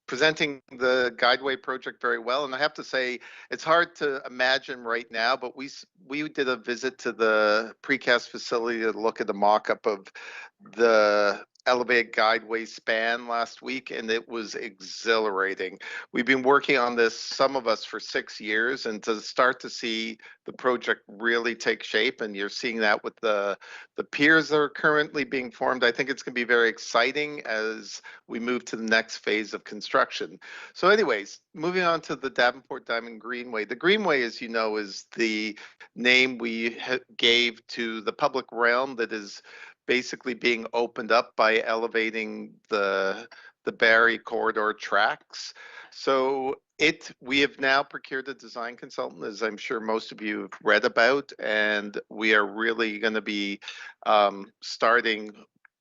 presenting the Guideway project very well. And I have to say, it's hard to imagine right now, but we did a visit to the precast facility to look at the mock-up of the elevated Guideway span last week, and it was exhilarating. We've been working on this, some of us, for 6 years, and to start to see the project really take shape, and you're seeing that with the piers that are currently being formed. I think it's going to be very exciting as we move to the next phase of construction. So anyways, moving on to the Davenport Diamond Greenway. The Greenway, as you know, is the name we gave to the public realm that is basically being opened up by elevating the Barrie corridor tracks. So we have now procured a design consultant, as I'm sure most of you have read about, and we are really going to be starting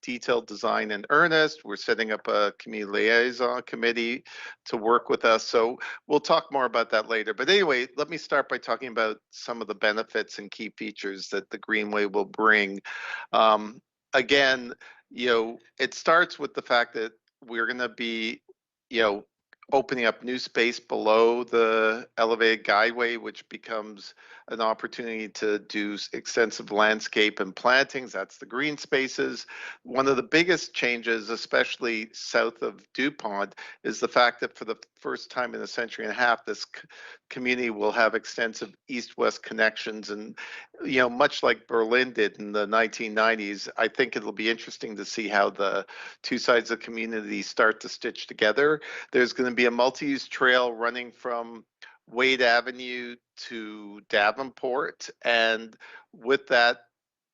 detailed design in earnest. We're setting up a community liaison committee to work with us. So we'll talk more about that later. But anyway, let me start by talking about some of the benefits and key features that the Greenway will bring. Again, it starts with the fact that we're going to be, opening up new space below the elevated guideway, which becomes an opportunity to do extensive landscape and plantings. That's the green spaces. One of the biggest changes, especially south of DuPont, is the fact that for the first time in a century and a half, this community will have extensive east-west connections. And, much like Berlin did in the 1990s, I think it'll be interesting to see how the two sides of the community start to stitch together. There's going to be a multi-use trail running from Wade Avenue to Davenport, and with that,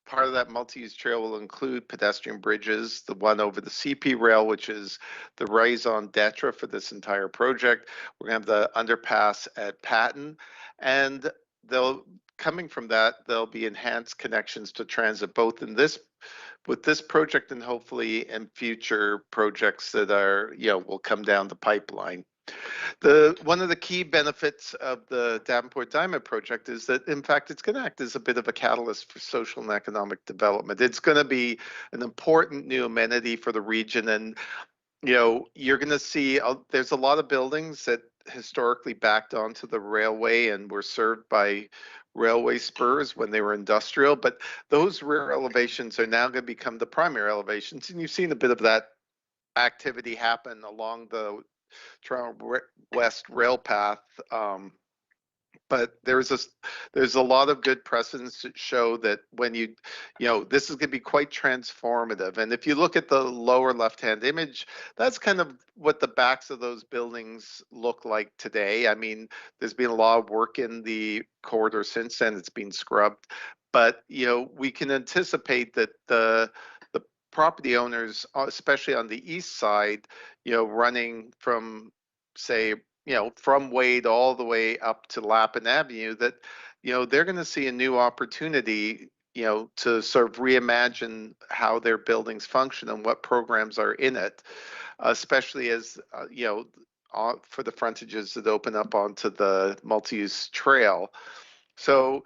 part of that multi-use trail will include pedestrian bridges, the one over the CP rail, which is the raison d'etre for this entire project. We're going to have the underpass at Patton, and coming from that, there'll be enhanced connections to transit, both in with this project and hopefully in future projects that are, will come down the pipeline. One of the key benefits of the Davenport Diamond project is that, in fact, it's going to act as a bit of a catalyst for social and economic development. It's going to be an important new amenity for the region, and you're going to see there's a lot of buildings that historically backed onto the railway and were served by railway spurs when they were industrial, but those rear elevations are now going to become the primary elevations, and you've seen a bit of that activity happen along the Toronto West rail path. But there's a lot of good precedents that show that when this is going to be quite transformative. And if you look at the lower left-hand image, that's kind of what the backs of those buildings look like today. I mean, there's been a lot of work in the corridor since then. It's been scrubbed, but we can anticipate that the property owners, especially on the east side, running from, say, from Wade all the way up to Lappin Avenue, that, they're going to see a new opportunity, to sort of reimagine how their buildings function and what programs are in it, especially as, for the frontages that open up onto the multi-use trail. So,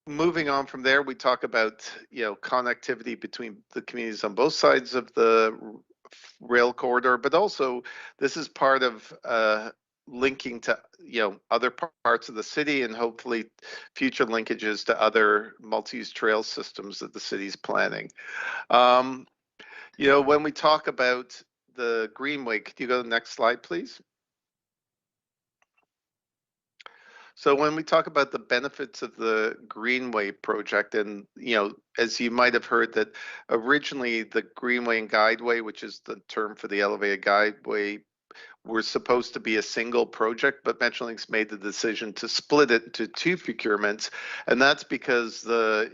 moving on from there, we talk about, connectivity between the communities on both sides of the rail corridor, but also this is part of linking to other parts of the city and hopefully future linkages to other multi-use trail systems that the city's planning. When we talk about the Greenway, could you go to the next slide, please? So when we talk about the benefits of the Greenway project, and as you might have heard, that originally the Greenway and Guideway, which is the term for the elevated Guideway, were supposed to be a single project, but Metrolinx made the decision to split it into two procurements, and that's because the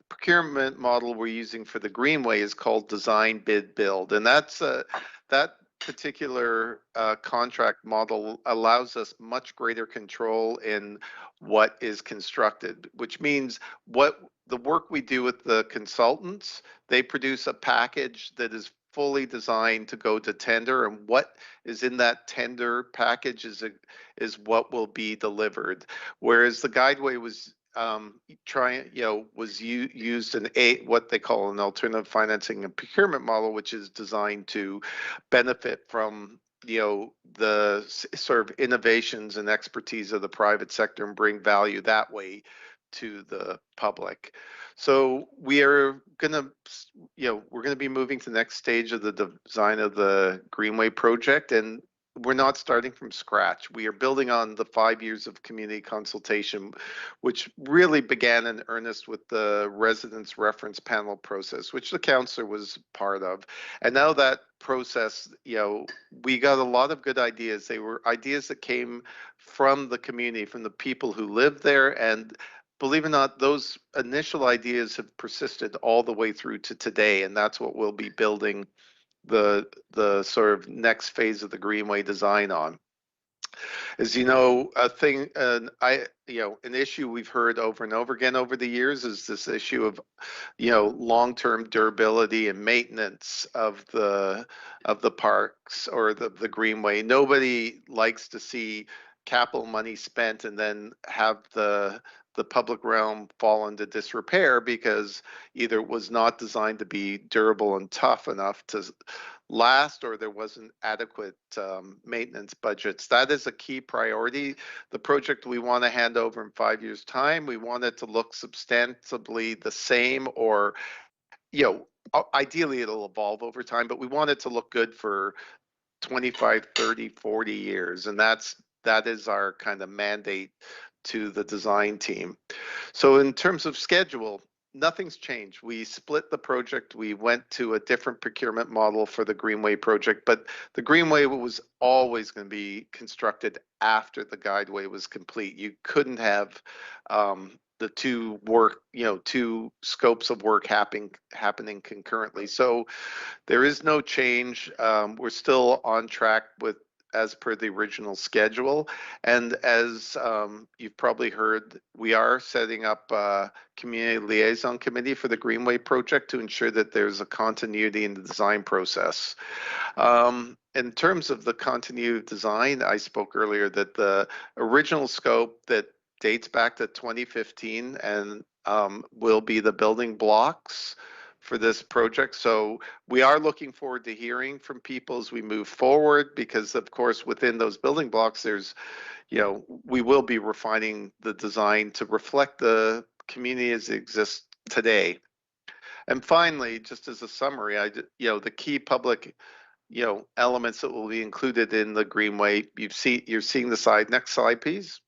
procurement model we're using for the Greenway is called design, bid, build, and that's that particular contract model allows us much greater control in what is constructed, which means what the work we do with the consultants, they produce a package that is fully designed to go to tender, and what is in that tender package is what will be delivered. Whereas the Guideway was used in what they call an alternative financing and procurement model, which is designed to benefit from the sort of innovations and expertise of the private sector and bring value that way to the public. So we are going to be moving to the next stage of the design of the Greenway project, and we're not starting from scratch. We are building on the 5 years of community consultation, which really began in earnest with the residents reference panel process, which the councillor was part of. And now that process, we got a lot of good ideas. They were ideas that came from the community, from the people who live there. And believe it or not, those initial ideas have persisted all the way through to today. And that's what we'll be building the sort of next phase of the Greenway design on. As you know, an issue we've heard over and over again over the years is this issue of, long-term durability and maintenance of the parks or the Greenway. Nobody likes to see capital money spent and then have the the public realm fall into disrepair because either it was not designed to be durable and tough enough to last, or there wasn't adequate maintenance budgets. That is a key priority. The project we want to hand over in 5 years' time, we want it to look substantially the same, or, you know, ideally it'll evolve over time, but we want it to look good for 25, 30, 40 years. And that is our kind of mandate to the design team. So in terms of schedule, nothing's changed. We split the project. We went to a different procurement model for the Greenway project, but the Greenway was always going to be constructed after the Guideway was complete. You couldn't have the two scopes of work happening concurrently. So there is no change. We're still on track with as per the original schedule. And as you've probably heard, we are setting up a community liaison committee for the Greenway project to ensure that there's a continuity in the design process. In terms of the continuity of design, I spoke earlier that the original scope that dates back to 2015 and will be the building blocks for this project. So we are looking forward to hearing from people as we move forward, because of course within those building blocks there's, you know, we will be refining the design to reflect the community as it exists today. And finally, just as a summary, the key public, elements that will be included in the Greenway, you're seeing the slide. Next slide, please.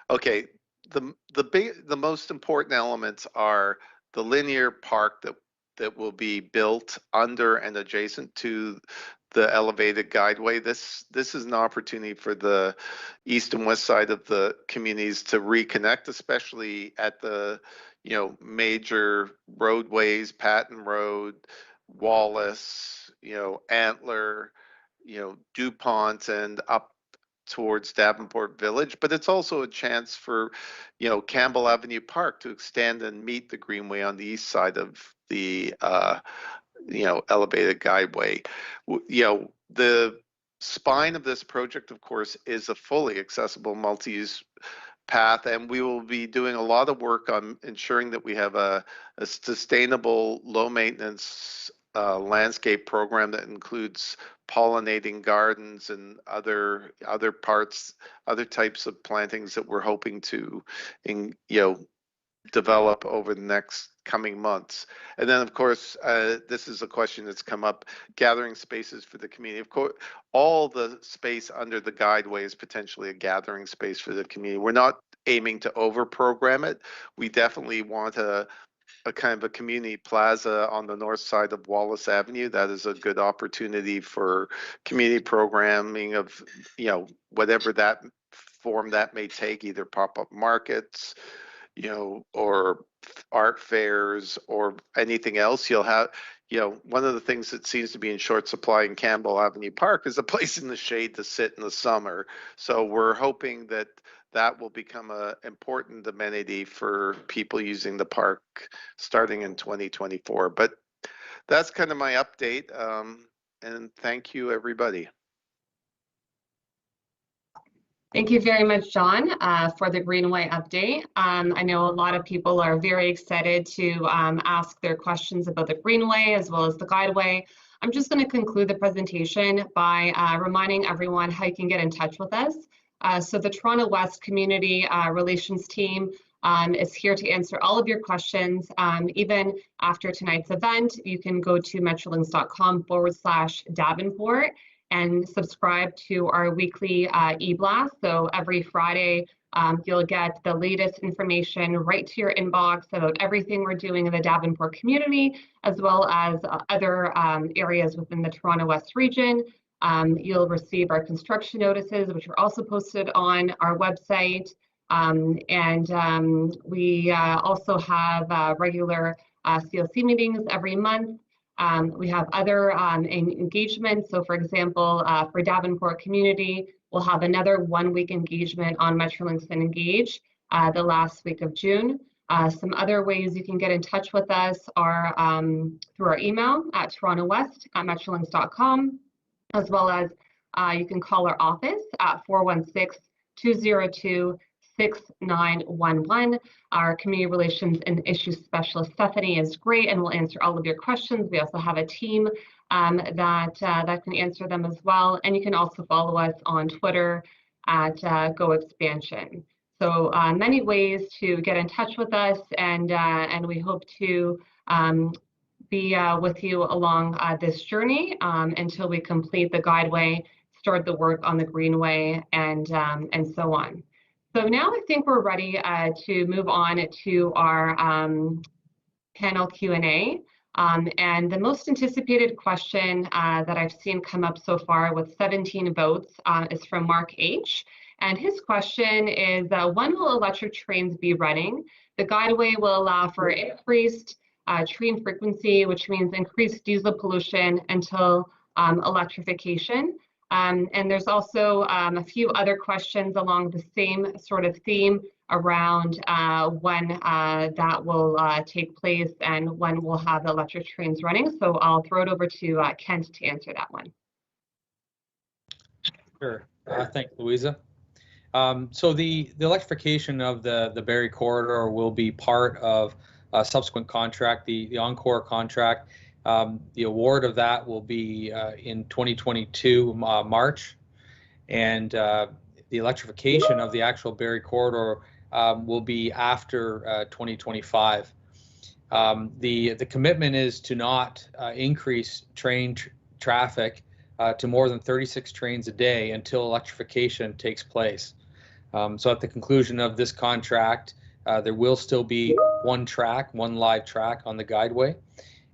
Okay, the most important elements are the linear park that will be built under and adjacent to the elevated Guideway. This is an opportunity for the east and west side of the communities to reconnect, especially at the major roadways, Patton Road, Wallace, Antler, DuPont, and up towards Davenport Village. But it's also a chance for Campbell Avenue Park to extend and meet the Greenway on the east side of the elevated Guideway. The spine of this project, of course, is a fully accessible multi-use path, and we will be doing a lot of work on ensuring that we have a sustainable, low maintenance landscape program that includes pollinating gardens and other types of plantings that we're hoping to develop over the next coming months. And then of course this is a question that's come up, gathering spaces for the community. Of course, all the space under the Guideway is potentially a gathering space for the community. We're not aiming to over program it. We definitely want a kind of a community plaza on the north side of Wallace Avenue. That is a good opportunity for community programming of, whatever that form that may take, either pop-up markets, or art fairs or anything else. You'll have, one of the things that seems to be in short supply in Campbell Avenue Park is a place in the shade to sit in the summer. So we're hoping that that will become an important amenity for people using the park starting in 2024. But that's kind of my update. And thank you, everybody. Thank you very much, John, for the Greenway update. I know a lot of people are very excited to ask their questions about the Greenway as well as the Guideway. I'm just going to conclude the presentation by reminding everyone how you can get in touch with us. So the Toronto West Community Relations team is here to answer all of your questions. Even after tonight's event, you can go to metrolinx.com/Davenport and subscribe to our weekly e-blast. So every Friday, you'll get the latest information right to your inbox about everything we're doing in the Davenport community, as well as other areas within the Toronto West region. You'll receive our construction notices, which are also posted on our website. We also have regular CLC meetings every month. We have other engagements. So for example, for Davenport community, we'll have another 1-week engagement on Metrolinx and Engage the last week of June. Some other ways you can get in touch with us are through our email at torontowest@metrolinx.com, as well as you can call our office at 202-6911. Our community relations and issues specialist Stephanie is great and will answer all of your questions. We also have a team that can answer them as well. And you can also follow us on Twitter at Go Expansion. So many ways to get in touch with us, and we hope to be with you along this journey until we complete the Guideway, start the work on the Greenway, and so on. So now I think we're ready to move on to our panel Q&A. And the most anticipated question that I've seen come up so far with 17 votes is from Mark H. And his question is, when will electric trains be running? The Guideway will allow for increased train frequency, which means increased diesel pollution until electrification. And there's also a few other questions along the same sort of theme around when that will take place and when we'll have electric trains running. So I'll throw it over to Kent to answer that one. Sure. Thanks, Louisa. So the electrification of the Barrie Corridor will be part of a subsequent contract, the Encore contract. The award of that will be in 2022 March, and the electrification of the actual Barrie Corridor will be after 2025. The commitment is to not increase train traffic to more than 36 trains a day until electrification takes place. So at the conclusion of this contract, there will still be one live track on the Guideway,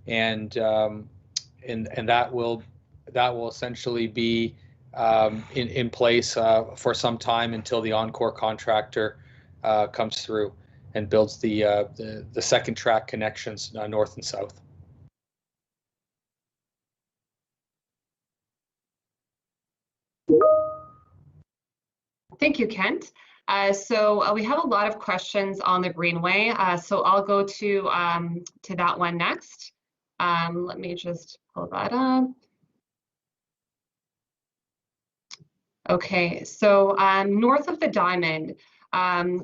and that will essentially be in place for some time until the Encore contractor comes through and builds the second track connections north and south. Thank you, Kent. So we have a lot of questions on the Greenway. So I'll go to that one next. Let me just pull that up. Okay, so north of the Diamond,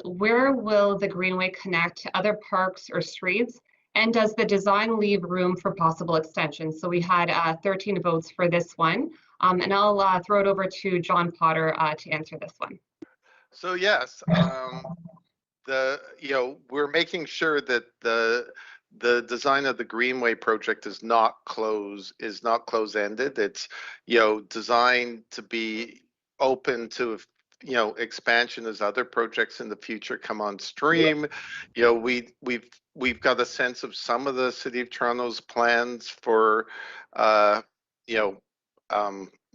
where will the Greenway connect to other parks or streets? And does the design leave room for possible extensions? So we had 13 votes for this one. And I'll throw it over to John Potter to answer this one. So yes, we're making sure that the design of the Greenway project is not close-ended. It's designed to be open to expansion as other projects in the future come on stream. We've got a sense of some of the City of Toronto's plans for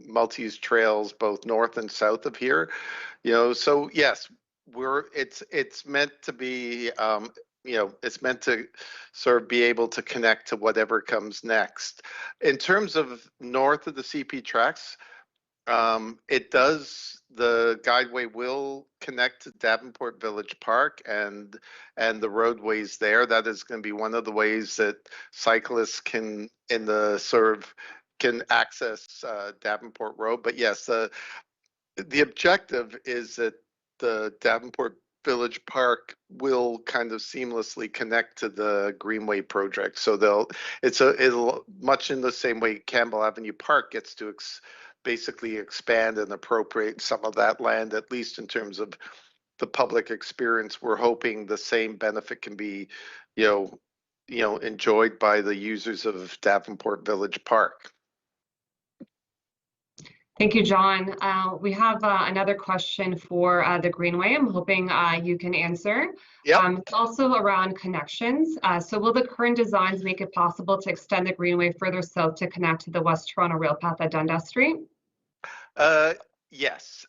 multi-use trails both north and south of here. So yes, it's meant to be it's meant to sort of be able to connect to whatever comes next. In terms of north of the CP tracks, the Guideway will connect to Davenport Village Park and the roadways there. That is going to be one of the ways that cyclists can access Davenport Road. But yes, the objective is that the Davenport Village Park will kind of seamlessly connect to the Greenway project. So it'll much in the same way Campbell Avenue Park gets to basically expand and appropriate some of that land, at least in terms of the public experience. We're hoping the same benefit can be, enjoyed by the users of Davenport Village Park. Thank you, John. We have another question for the Greenway. I'm hoping you can answer. Yep. It's also around connections. So will the current designs make it possible to extend the Greenway further south to connect to the West Toronto rail path at Dundas Street? Yes.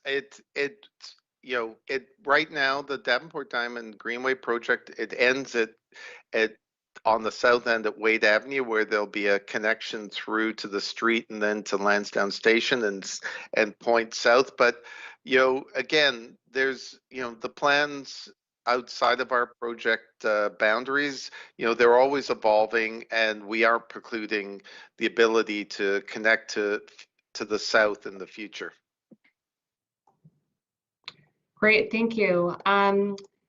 Right now the Davenport Diamond Greenway project, it ends at on the south end at Wade Avenue, where there'll be a connection through to the street and then to Lansdowne Station and point south. But again, there's the plans outside of our project boundaries. They're always evolving, and we aren't precluding the ability to connect to the south in the future. Great, thank you.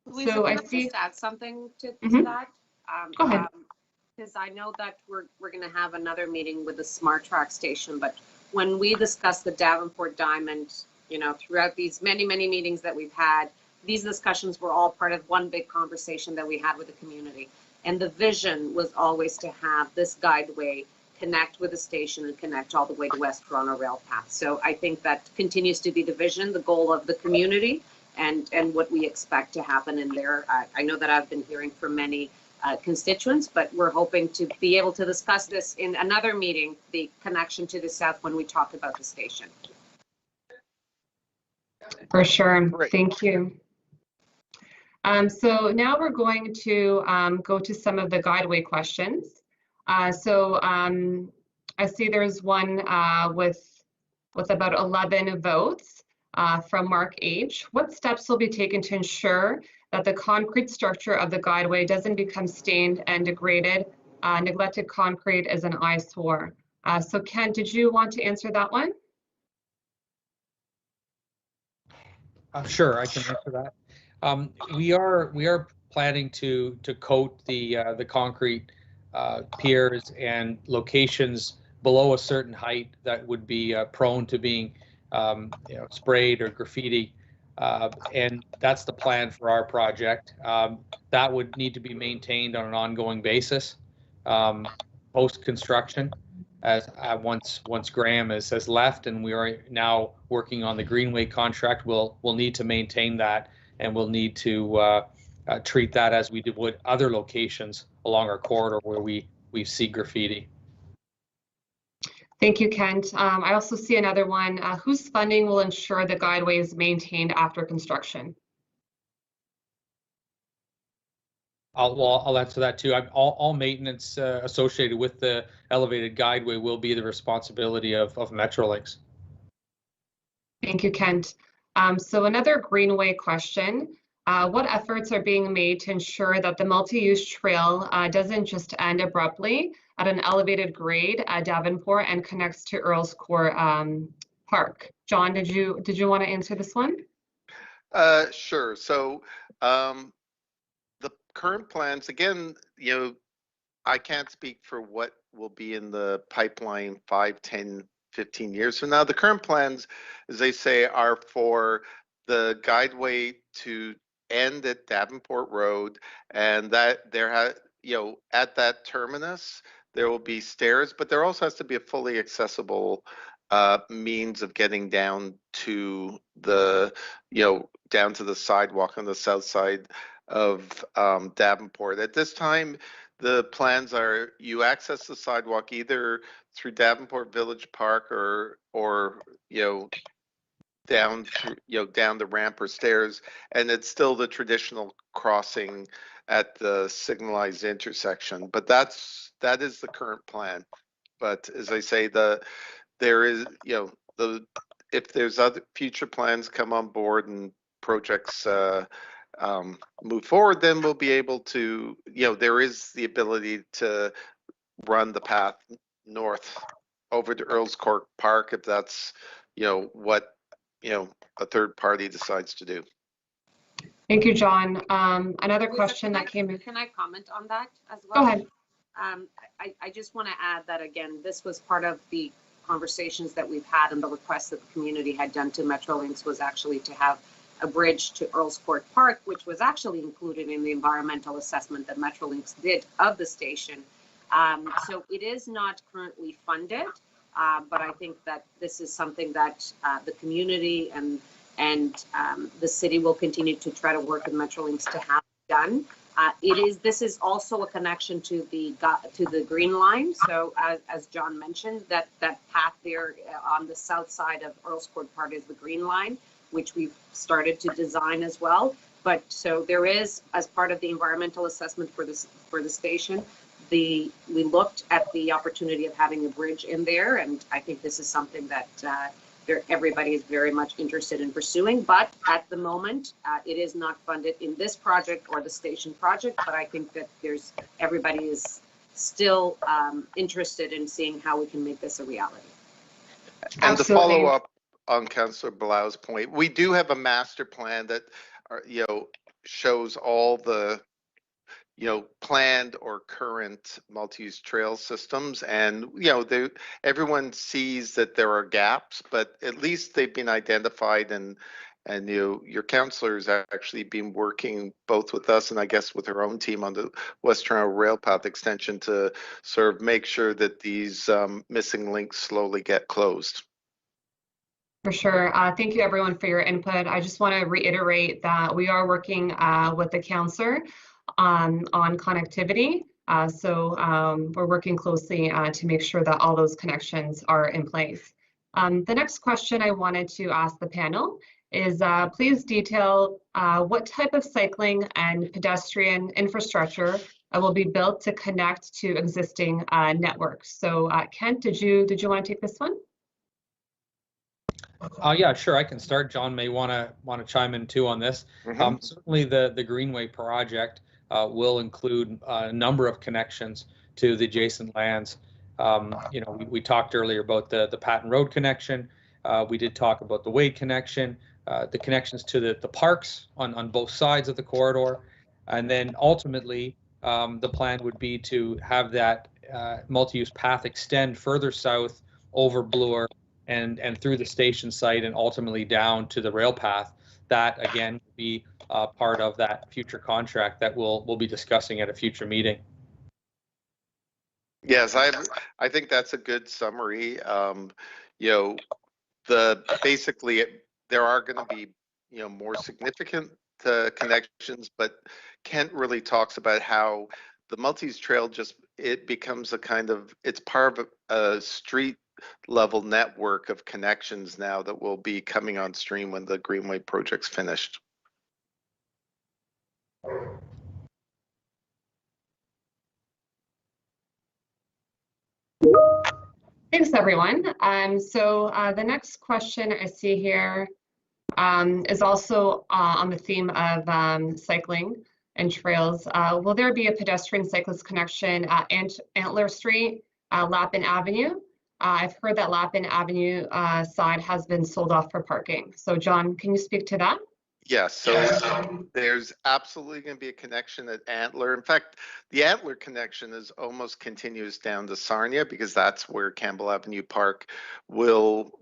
Louisa, So can I I see. just add something to Mhm. that? Go ahead. Because I know that we're going to have another meeting with the Smart Track station, but when we discussed the Davenport Diamond, you know, throughout these many meetings that we've had, these discussions were all part of one big conversation that we had with the community. And the vision was always to have this guideway connect with the station and connect all the way to West Toronto Rail Path. So I think that continues to be the vision, the goal of the community, and what we expect to happen in there. I know that I've been hearing from many constituents, but we're hoping to be able to discuss this in another meeting, the connection to the south, when we talk about the station. For sure. Great. Thank you. So now we're going to go to some of the Guideway questions. I see there's one with about 11 votes from Mark H. What steps will be taken to ensure that the concrete structure of the Guideway doesn't become stained and degraded? Neglected concrete is an eyesore. So Ken, did you want to answer that one? Sure, I can answer that. We are planning to coat the concrete piers and locations below a certain height that would be prone to being sprayed or graffiti, and that's the plan for our project. That would need to be maintained on an ongoing basis post construction. As once Graham has left, and we are now working on the Greenway contract, we'll need to maintain that, and we'll need to treat that as we would other locations along our corridor where we see graffiti. Thank you, Kent. I also see another one. Whose funding will ensure the Guideway is maintained after construction? I'll answer that too. All maintenance associated with the elevated Guideway will be the responsibility of Metrolinx. Thank you, Kent. So another Greenway question. What efforts are being made to ensure that the multi-use trail doesn't just end abruptly at an elevated grade at Davenport and connects to Earls Court Park? John, did you want to answer this one? Sure. So the current plans, again, I can't speak for what will be in the pipeline 5, 10, 15 years from now. The current plans, as they say, are for the Guideway to end at Davenport Road, and that at that terminus there will be stairs, but there also has to be a fully accessible means of getting down to the sidewalk on the south side of Davenport. At this time, the plans are you access the sidewalk either through Davenport Village Park or down the ramp or stairs, and it's still the traditional crossing at the signalized intersection. But that is the current plan. But as I say, there is if there's other future plans come on board and projects move forward, then we'll be able to, there is the ability to run the path north over to Earls Court Park if that's, what, a third party decides to do. Thank you, John. Another question that came in. Can I comment on that as well? Go ahead. I just want to add that, again, this was part of the conversations that we've had and the request that the community had done to Metrolinx was actually to have a bridge to Earls Court Park, which was actually included in the environmental assessment that Metrolinx did of the station. So it is not currently funded, but I think that this is something that the community and the city will continue to try to work with Metrolinx to have done. This is also a connection to the Green Line. So as John mentioned, that path there on the south side of Earls Court Park is the Green Line, which we've started to design as well. But so there is, as part of the environmental assessment for the station, we looked at the opportunity of having a bridge in there, and I think this is something that everybody is very much interested in pursuing. But at the moment, it is not funded in this project or the station project. But I think that everybody is still interested in seeing how we can make this a reality. And to follow up on Councillor Bilau's point, we do have a master plan that, shows all the, planned or current multi-use trail systems, and everyone sees that there are gaps, but at least they've been identified, and your councillor's actually been working both with us and I guess with her own team on the West Toronto Rail Path extension to sort of make sure that these missing links slowly get closed. For sure. Thank you everyone for your input. I just want to reiterate that we are working with the councillor on connectivity. We're working closely to make sure that all those connections are in place. The next question I wanted to ask the panel is please detail what type of cycling and pedestrian infrastructure will be built to connect to existing networks. So Kent, did you want to take this one? Yeah, sure. I can start. John may want to chime in too on this. Certainly, the Greenway project will include a number of connections to the adjacent lands. We talked earlier about the Patton Road connection. We did talk about the Wade connection, the connections to the parks on both sides of the corridor, and then ultimately the plan would be to have that multi-use path extend further south over Bloor and through the station site and ultimately down to the rail path. That again will be part of that future contract that we'll be discussing at a future meeting. Yes, I think that's a good summary. Basically there are going to be more significant connections, but Kent really talks about how the multi-use trail it becomes it's part of a street level network of connections now that will be coming on stream when the Greenway project's finished. Thanks, everyone. The next question I see here is also on the theme of cycling and trails. Will there be a pedestrian cyclist connection at Antler Street, Lappin Avenue? I've heard that Lappin Avenue side has been sold off for parking. So John, can you speak to that? Yes, so there's absolutely going to be a connection at Antler. In fact, the Antler connection is almost continuous down to Sarnia because that's where Campbell Avenue Park will,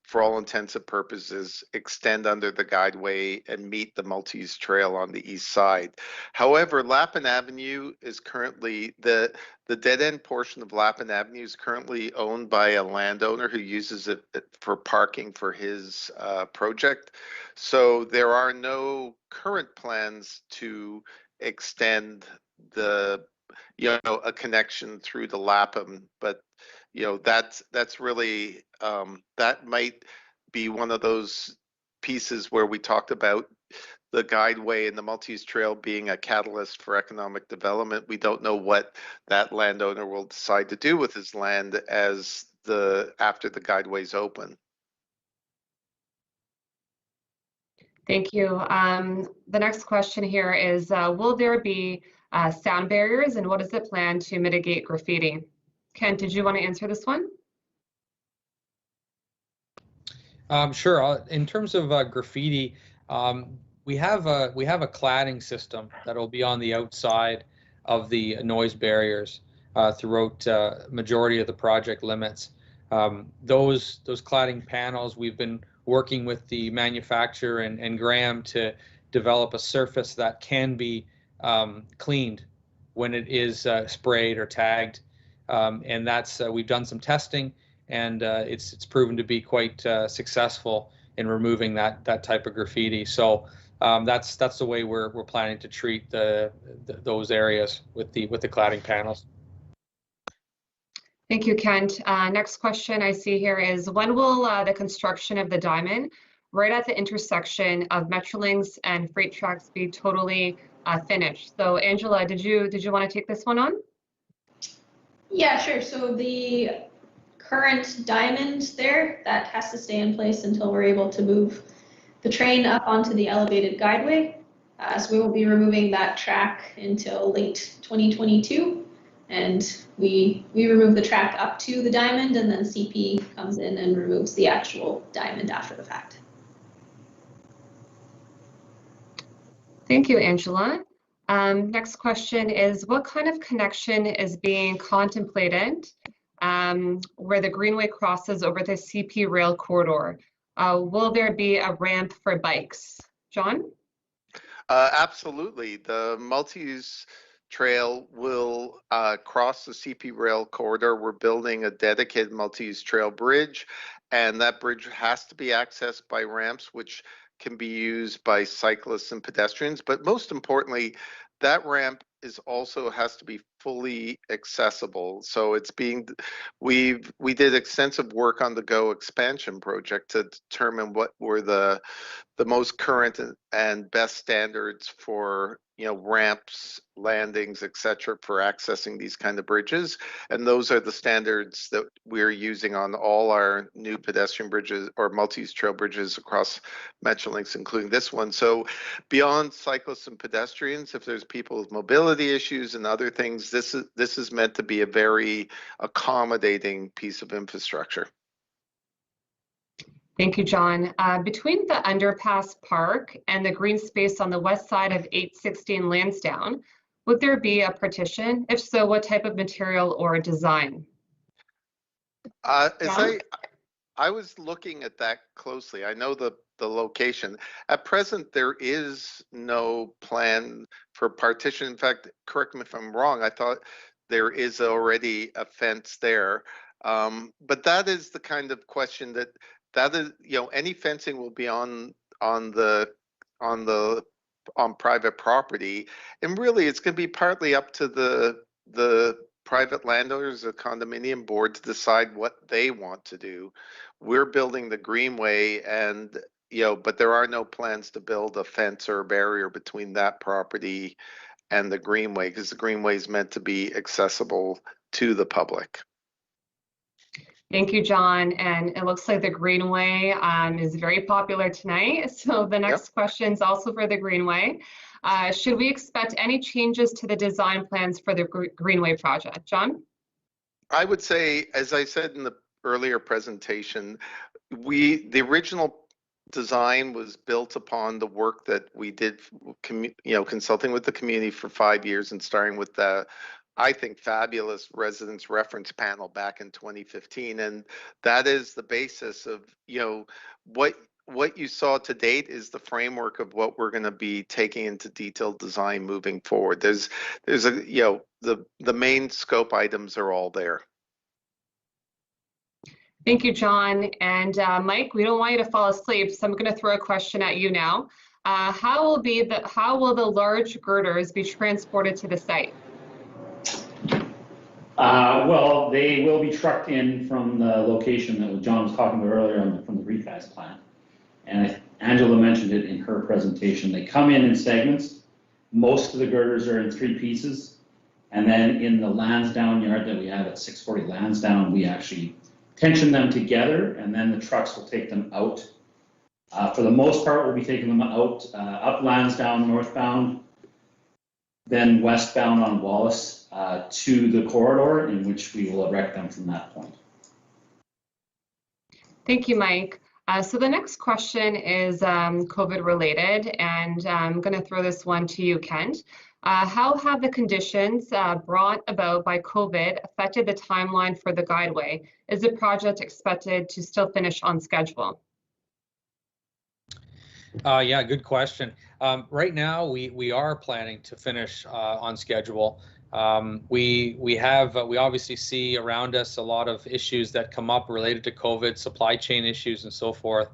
for all intents and purposes, extend under the Guideway and meet the multi-use trail on the east side. However, Lappin Avenue is currently, the dead end portion of Lappin Avenue is currently owned by a landowner who uses it for parking for his project. So there are no current plans to extend a connection through the Lapham, but that's really that might be one of those pieces where we talked about the Guideway and the multi-use trail being a catalyst for economic development. We don't know what that landowner will decide to do with his land after the Guideway's open. Thank you. The next question here is, will there be sound barriers, and what is the plan to mitigate graffiti? Kent, did you want to answer this one? Sure. In terms of graffiti, we have a cladding system that will be on the outside of the noise barriers throughout majority of the project limits. Those cladding panels, we've been working with the manufacturer and Graham to develop a surface that can be cleaned when it is sprayed or tagged, and that's we've done some testing, and it's proven to be quite successful in removing that type of graffiti. So that's the way we're planning to treat those areas with the cladding panels. Thank you, Kent. Next question I see here is, when will the construction of the diamond right at the intersection of Metrolinx and freight tracks be totally finished? So Angela, did you want to take this one on? Yeah, sure. So the current diamond there, that has to stay in place until we're able to move the train up onto the elevated Guideway. So we will be removing that track until late 2022. And we remove the track up to the diamond, and then CP comes in and removes the actual diamond after the fact. Thank you, Angela. Next question is, what kind of connection is being contemplated where the Greenway crosses over the CP rail corridor? Will there be a ramp for bikes? John? Absolutely. The multi-use trail will cross the CP rail corridor. We're building a dedicated multi-use trail bridge, and that bridge has to be accessed by ramps, which can be used by cyclists and pedestrians. But most importantly, that ramp has to be fully accessible. So we did extensive work on the GO expansion project to determine what were the most current and best standards for, ramps, landings, etc., for accessing these kind of bridges. And those are the standards that we're using on all our new pedestrian bridges or multi-use trail bridges across Metrolinx, including this one. So beyond cyclists and pedestrians, if there's people with mobility issues and other things, this is meant to be a very accommodating piece of infrastructure. Thank you, John. Between the underpass park and the green space on the west side of 816 Lansdowne, would there be a partition? If so, what type of material or design? I was looking at that closely. I know the location. At present, there is no plan for partition. In fact, correct me if I'm wrong, I thought there is already a fence there. But that is the kind of question that is, any fencing will be on private property, and really it's going to be partly up to the private landowners, the condominium board, to decide what they want to do. We're building the Greenway, and but there are no plans to build a fence or a barrier between that property and the Greenway, because the Greenway is meant to be accessible to the public. Thank you, John. And it looks like the Greenway is very popular tonight. So the next question is also for the Greenway. Should we expect any changes to the design plans for the Greenway project? John? I would say, as I said in the earlier presentation, the original design was built upon the work that we did, consulting with the community for 5 years and starting with the, I think, fabulous residents reference panel back in 2015. And that is the basis of, what you saw to date is the framework of what we're going to be taking into detailed design moving forward. There's the main scope items are all there. Thank you, John. And Mike, we don't want you to fall asleep, so I'm going to throw a question at you now. How will the large girders be transported to the site? Well, they will be trucked in from the location that John was talking about earlier from the recast plant. And Angela mentioned it in her presentation. They come in segments. Most of the girders are in 3 pieces. And then in the Lansdowne yard that we have at 640 Lansdowne, we actually tension them together, and then the trucks will take them out. For the most part, we'll be taking them out up Lansdowne northbound, then westbound on Wallace to the corridor, in which we will erect them from that point. Thank you, Mike. So the next question is COVID related, and I'm going to throw this one to you, Kent. How have the conditions brought about by COVID affected the timeline for the Guideway? Is the project expected to still finish on schedule? Yeah, good question. Right now, we are planning to finish on schedule. We obviously see around us a lot of issues that come up related to COVID, supply chain issues and so forth.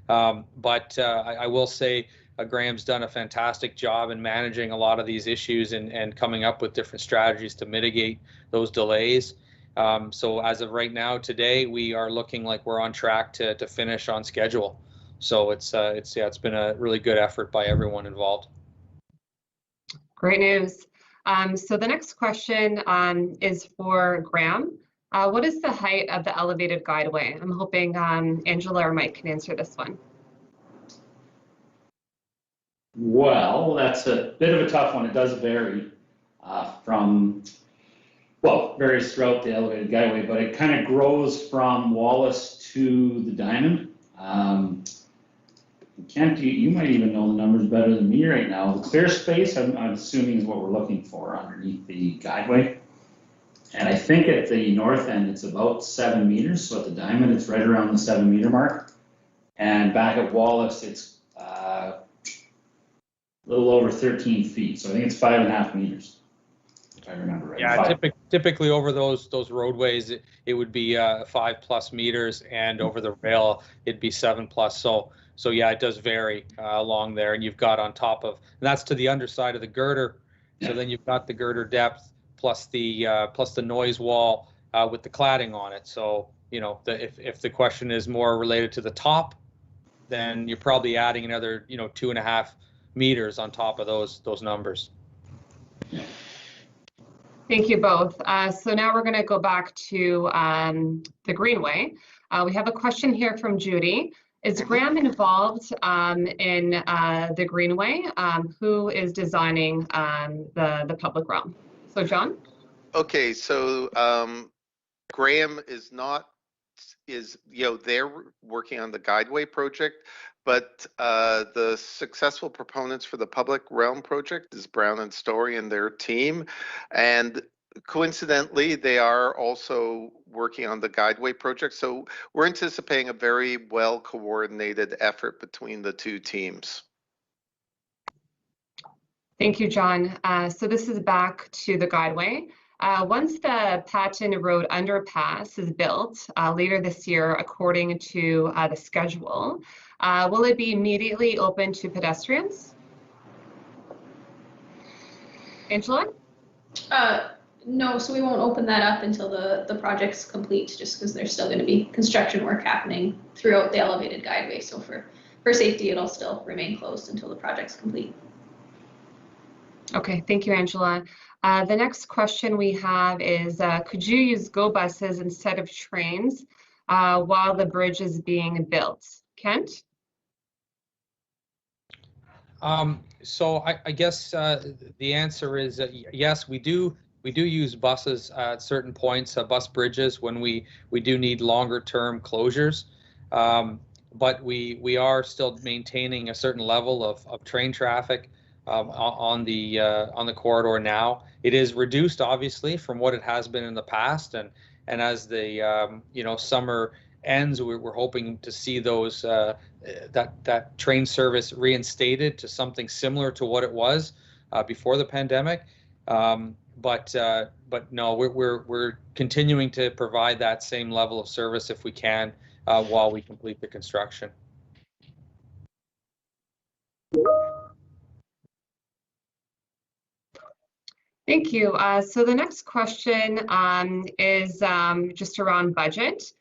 But I will say Graham's done a fantastic job in managing a lot of these issues and coming up with different strategies to mitigate those delays. So as of right now, today, we are looking like we're on track to finish on schedule. So it's been a really good effort by everyone involved. Great news. So the next question is for Graham. What is the height of the elevated Guideway? I'm hoping Angela or Mike can answer this one. Well, that's a bit of a tough one. It does vary from well, varies throughout the elevated guideway, but it kind of grows from Wallace to the Diamond. Kent, you might even know the numbers better than me right now. The clear space, I'm assuming, is what we're looking for underneath the guideway. And I think at the north end, it's about 7 meters. So at the Diamond, it's right around the 7 meter mark. And back at Wallace, it's a little over 13 feet. So I think it's 5.5 meters, if I remember right. Yeah, typically over those roadways, it would be 5+ meters, and over the rail, it'd be 7+. So yeah, it does vary along there, and you've got on top of, and that's to the underside of the girder. Yeah. So then you've got the girder depth plus the noise wall with the cladding on it. So if the question is more related to the top, then you're probably adding another 2.5 meters on top of those numbers. Thank you both. So now we're going to go back to the Greenway. We have a question here from Judy. Is Graham involved in the Greenway? Who is designing the public realm? So John? Okay, so Graham they're working on the Guideway project, but the successful proponents for the public realm project is Brown and Story and their team. And coincidentally, they are also working on the Guideway project. So we're anticipating a very well coordinated effort between the two teams. Thank you, John. So this is back to the Guideway. Once the Patton Road underpass is built later this year, according to the schedule, will it be immediately open to pedestrians? Angela? No, so we won't open that up until the project's complete, just because there's still going to be construction work happening throughout the elevated guideway. So for safety, it'll still remain closed until the project's complete. Okay, thank you, Angela. The next question we have is, could you use GO buses instead of trains while the bridge is being built? Kent? So I guess the answer is yes, we do use buses at certain points, bus bridges, when we do need longer term closures. But we are still maintaining a certain level of train traffic on the corridor now. It is reduced, obviously, from what it has been in the past, and as the summer ends, we're hoping to see those that train service reinstated to something similar to what it was before the pandemic. But no, we're continuing to provide that same level of service if we can while we complete the construction. Thank you. So the next question is just around budget.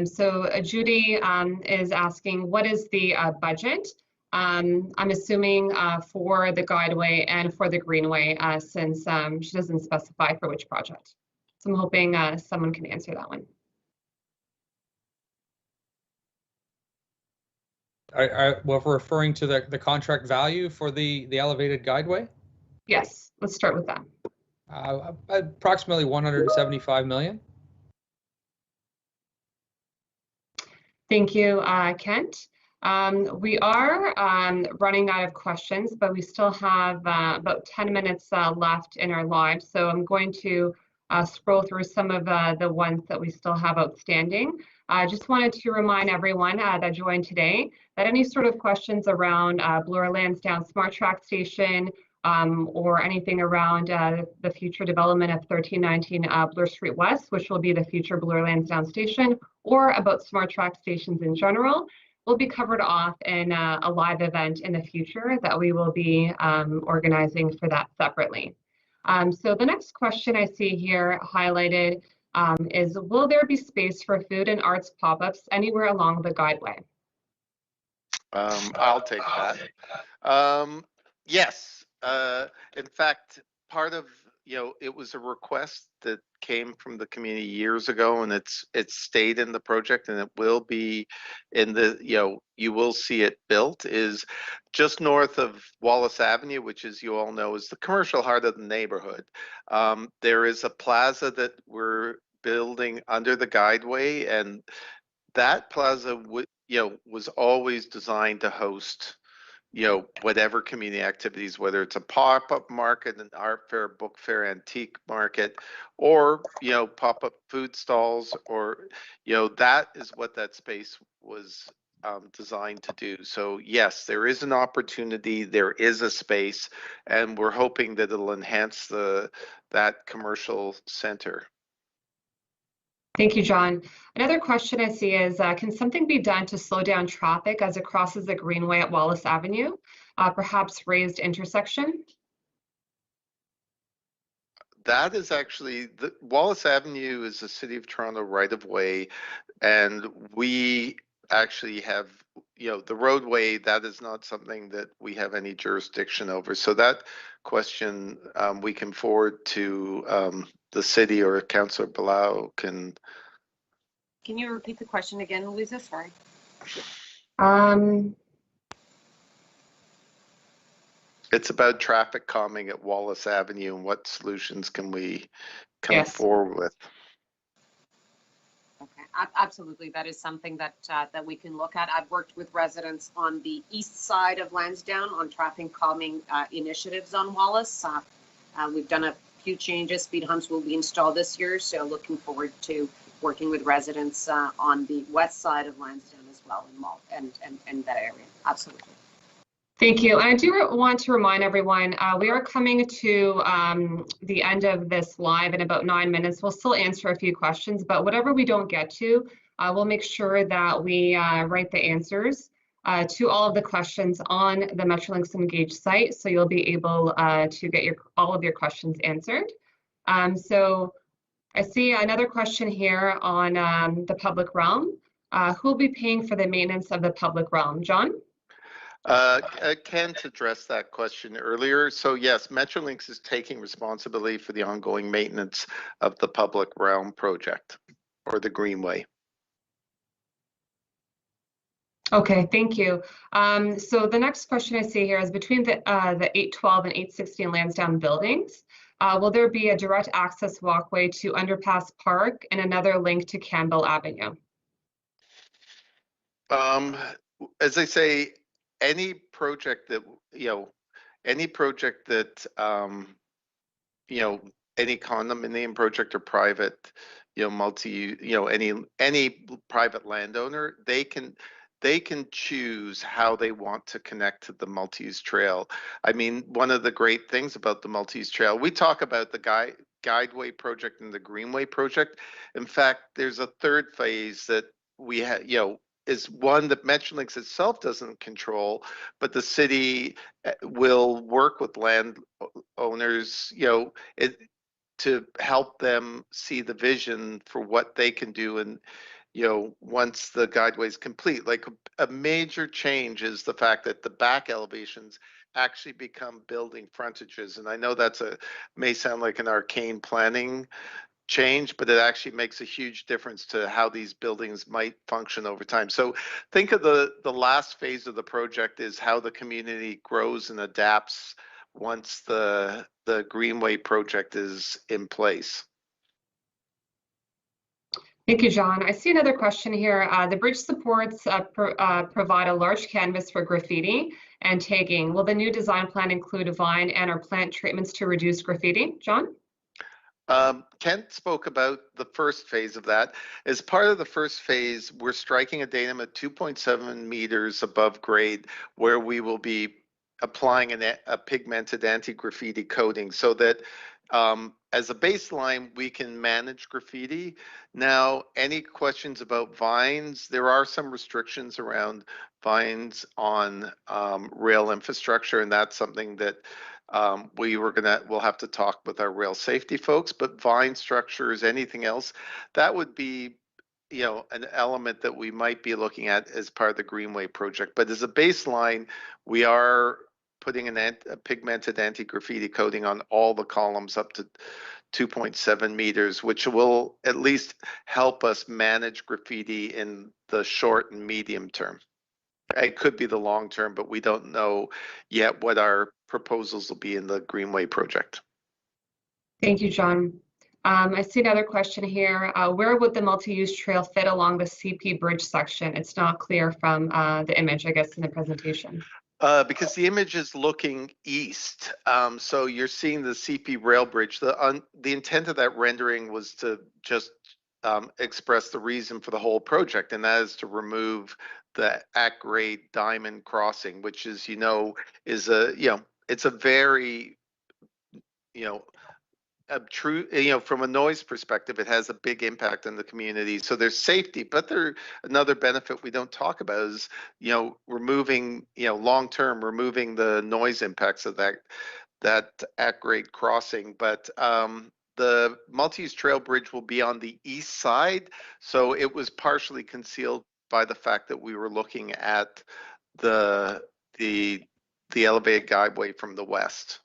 So Judy is asking, what is the budget? I'm assuming for the Guideway and for the Greenway, since she doesn't specify for which project. So I'm hoping someone can answer that one. Well, we're referring to the contract value for the elevated Guideway? Yes, let's start with that. Approximately 175 million. Thank you, Kent. We are running out of questions, but we still have about 10 minutes left in our live. So I'm going to scroll through some of the ones that we still have outstanding. I just wanted to remind everyone that joined today that any sort of questions around Bloor Lansdowne Smart Track Station or anything around the future development of 1319 Bloor Street West, which will be the future Bloor Lansdowne Station, or about Smart Track stations in general, will be covered off in a live event in the future that we will be organizing for that separately. So the next question I see here highlighted is, will there be space for food and arts pop-ups anywhere along the Guideway? I'll take that. Yes. In fact, part of it was a request that came from the community years ago, and it's stayed in the project, and it will be in the, you will see it built, is just north of Wallace Avenue, which, as you all know, is the commercial heart of the neighborhood. There is a plaza that we're building under the Guideway, and that plaza was always designed to host whatever community activities, whether it's a pop-up market, an art fair, book fair, antique market, or pop-up food stalls, or that is what that space was designed to do. So yes, there is an opportunity, there is a space, and we're hoping that it'll enhance that commercial center. Thank you, John. Another question I see is, can something be done to slow down traffic as it crosses the Greenway at Wallace Avenue? Perhaps raised intersection? That is actually, Wallace Avenue is the City of Toronto right-of-way, and we actually have, the roadway, that is not something that we have any jurisdiction over. So that question we can forward to the city, or Councillor Bilal can. Can you repeat the question again, Louisa? Sorry. It's about traffic calming at Wallace Avenue, and what solutions can we come forward with? Okay, absolutely. That is something that that we can look at. I've worked with residents on the east side of Lansdowne on traffic calming initiatives on Wallace. We've done a few changes. Speed humps will be installed this year, so looking forward to working with residents on the west side of Lansdowne as well, and that area. Absolutely. Thank you. I do want to remind everyone, we are coming to the end of this live in about 9 minutes. We'll still answer a few questions, but whatever we don't get to, we'll make sure that we write the answers to all of the questions on the Metrolinx Engage site, so you'll be able to get all of your questions answered. So I see another question here on the public realm. Who will be paying for the maintenance of the public realm? John? Kent addressed that question earlier. So yes, Metrolinx is taking responsibility for the ongoing maintenance of the public realm project, or the Greenway. Okay, thank you. So the next question I see here is, between the 812 and 816 Lansdowne buildings, will there be a direct access walkway to Underpass Park and another link to Campbell Avenue? As I say, any project that, any condominium project or private, any private landowner, they can choose how they want to connect to the multi-use trail. I mean, one of the great things about the multi-use trail, we talk about the Guideway project and the Greenway project. In fact, there's a third phase that we have, is one that Metrolinx itself doesn't control, but the city will work with landowners, to help them see the vision for what they can do. And, once the Guideway is complete, like a major change is the fact that the back elevations actually become building frontages. And I know may sound like an arcane planning change, but it actually makes a huge difference to how these buildings might function over time. So think of the last phase of the project is how the community grows and adapts once the Greenway project is in place. Thank you, John. I see another question here. The bridge supports provide a large canvas for graffiti and tagging. Will the new design plan include vine and/or plant treatments to reduce graffiti? John? Kent spoke about the first phase of that. As part of the first phase, we're striking a datum at 2.7 meters above grade, where we will be applying a pigmented anti-graffiti coating, so that as a baseline, we can manage graffiti. Now, any questions about vines? There are some restrictions around vines on rail infrastructure, and that's something that we'll have to talk with our rail safety folks. But vine structures, anything else, that would be an element that we might be looking at as part of the Greenway project. But as a baseline, we are putting a pigmented anti-graffiti coating on all the columns up to 2.7 meters, which will at least help us manage graffiti in the short and medium term. It could be the long term, but we don't know yet what our proposals will be in the Greenway project. Thank you, John. I see another question here. Where would the multi-use trail fit along the CP bridge section? It's not clear from the image, I guess, in the presentation. Because the image is looking east, so you're seeing the CP rail bridge. The intent of that rendering was to just express the reason for the whole project, and that is to remove the at-grade diamond crossing, which is, is it's a very, from a noise perspective, it has a big impact on the community. So there's safety, but another benefit we don't talk about is, removing, long-term, removing the noise impacts of that at-grade crossing. But the multi-use trail bridge will be on the east side, so it was partially concealed by the fact that we were looking at the elevated guideway from the west.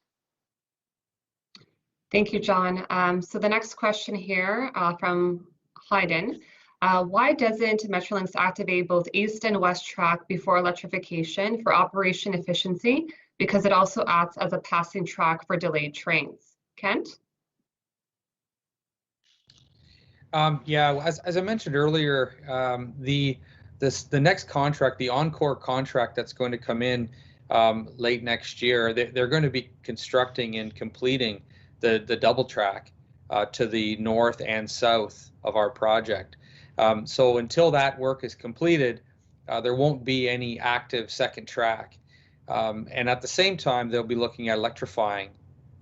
Thank you, John. So the next question here from Hayden. Why doesn't Metrolinx activate both east and west track before electrification for operation efficiency? Because it also acts as a passing track for delayed trains. Kent? Yeah, as I mentioned earlier, the next contract, the Encore contract that's going to come in late next year, they're going to be constructing and completing the double track to the north and south of our project. So until that work is completed, there won't be any active second track. And at the same time, they'll be looking at electrifying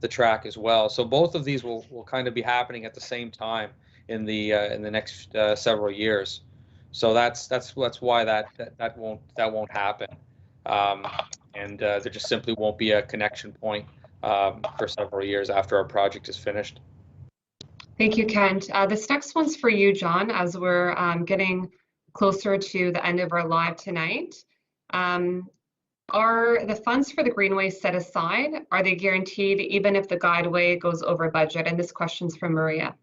the track as well. So both of these will kind of be happening at the same time in the next several years. So that's why that won't happen. And there just simply won't be a connection point for several years after our project is finished. Thank you, Kent. This next one's for you, John, as we're getting closer to the end of our live tonight. Are the funds for the Greenway set aside? Are they guaranteed even if the Guideway goes over budget? And this question's from Maria.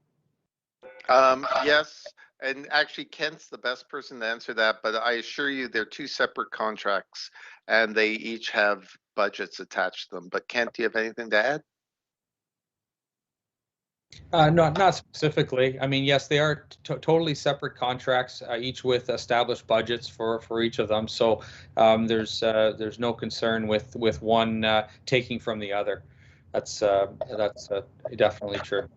Yes, and actually Kent's the best person to answer that, but I assure you they're two separate contracts and they each have budgets attached to them. But Kent, do you have anything to add? Not specifically. I mean, yes, they are totally separate contracts, each with established budgets for each of them. So there's no concern with one taking from the other. That's definitely true.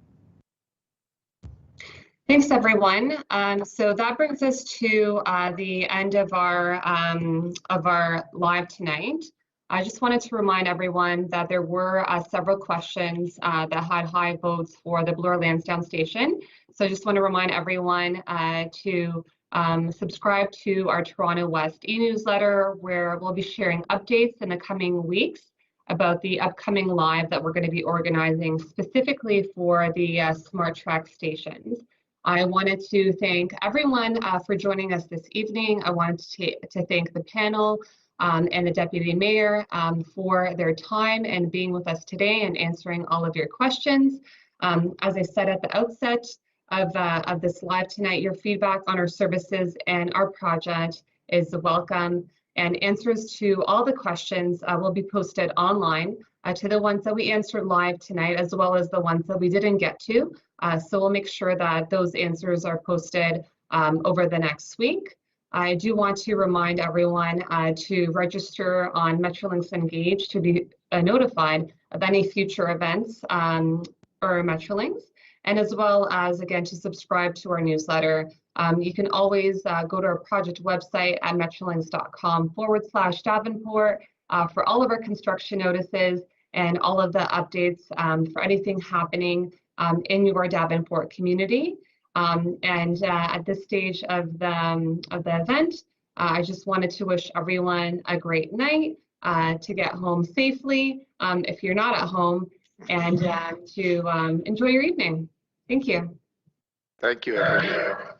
Thanks, everyone. So that brings us to the end of our live tonight. I just wanted to remind everyone that there were several questions that had high votes for the Bloor Lansdowne station. So I just want to remind everyone to subscribe to our Toronto West e-newsletter, where we'll be sharing updates in the coming weeks about the upcoming live that we're going to be organizing specifically for the Smart Track stations. I wanted to thank everyone for joining us this evening. I wanted to thank the panel and the Deputy Mayor for their time and being with us today and answering all of your questions. As I said at the outset of this live tonight, your feedback on our services and our project is welcome, and answers to all the questions will be posted online to the ones that we answered live tonight, as well as the ones that we didn't get to. So we'll make sure that those answers are posted over the next week. I do want to remind everyone to register on Metrolinx Engage to be notified of any future events or Metrolinx, and as well as, again, to subscribe to our newsletter. You can always go to our project website at metrolinx.com/Davenport for all of our construction notices and all of the updates for anything happening in your Davenport community. And at this stage of the event, I just wanted to wish everyone a great night, to get home safely if you're not at home, and to enjoy your evening. Thank you. Thank you, everyone.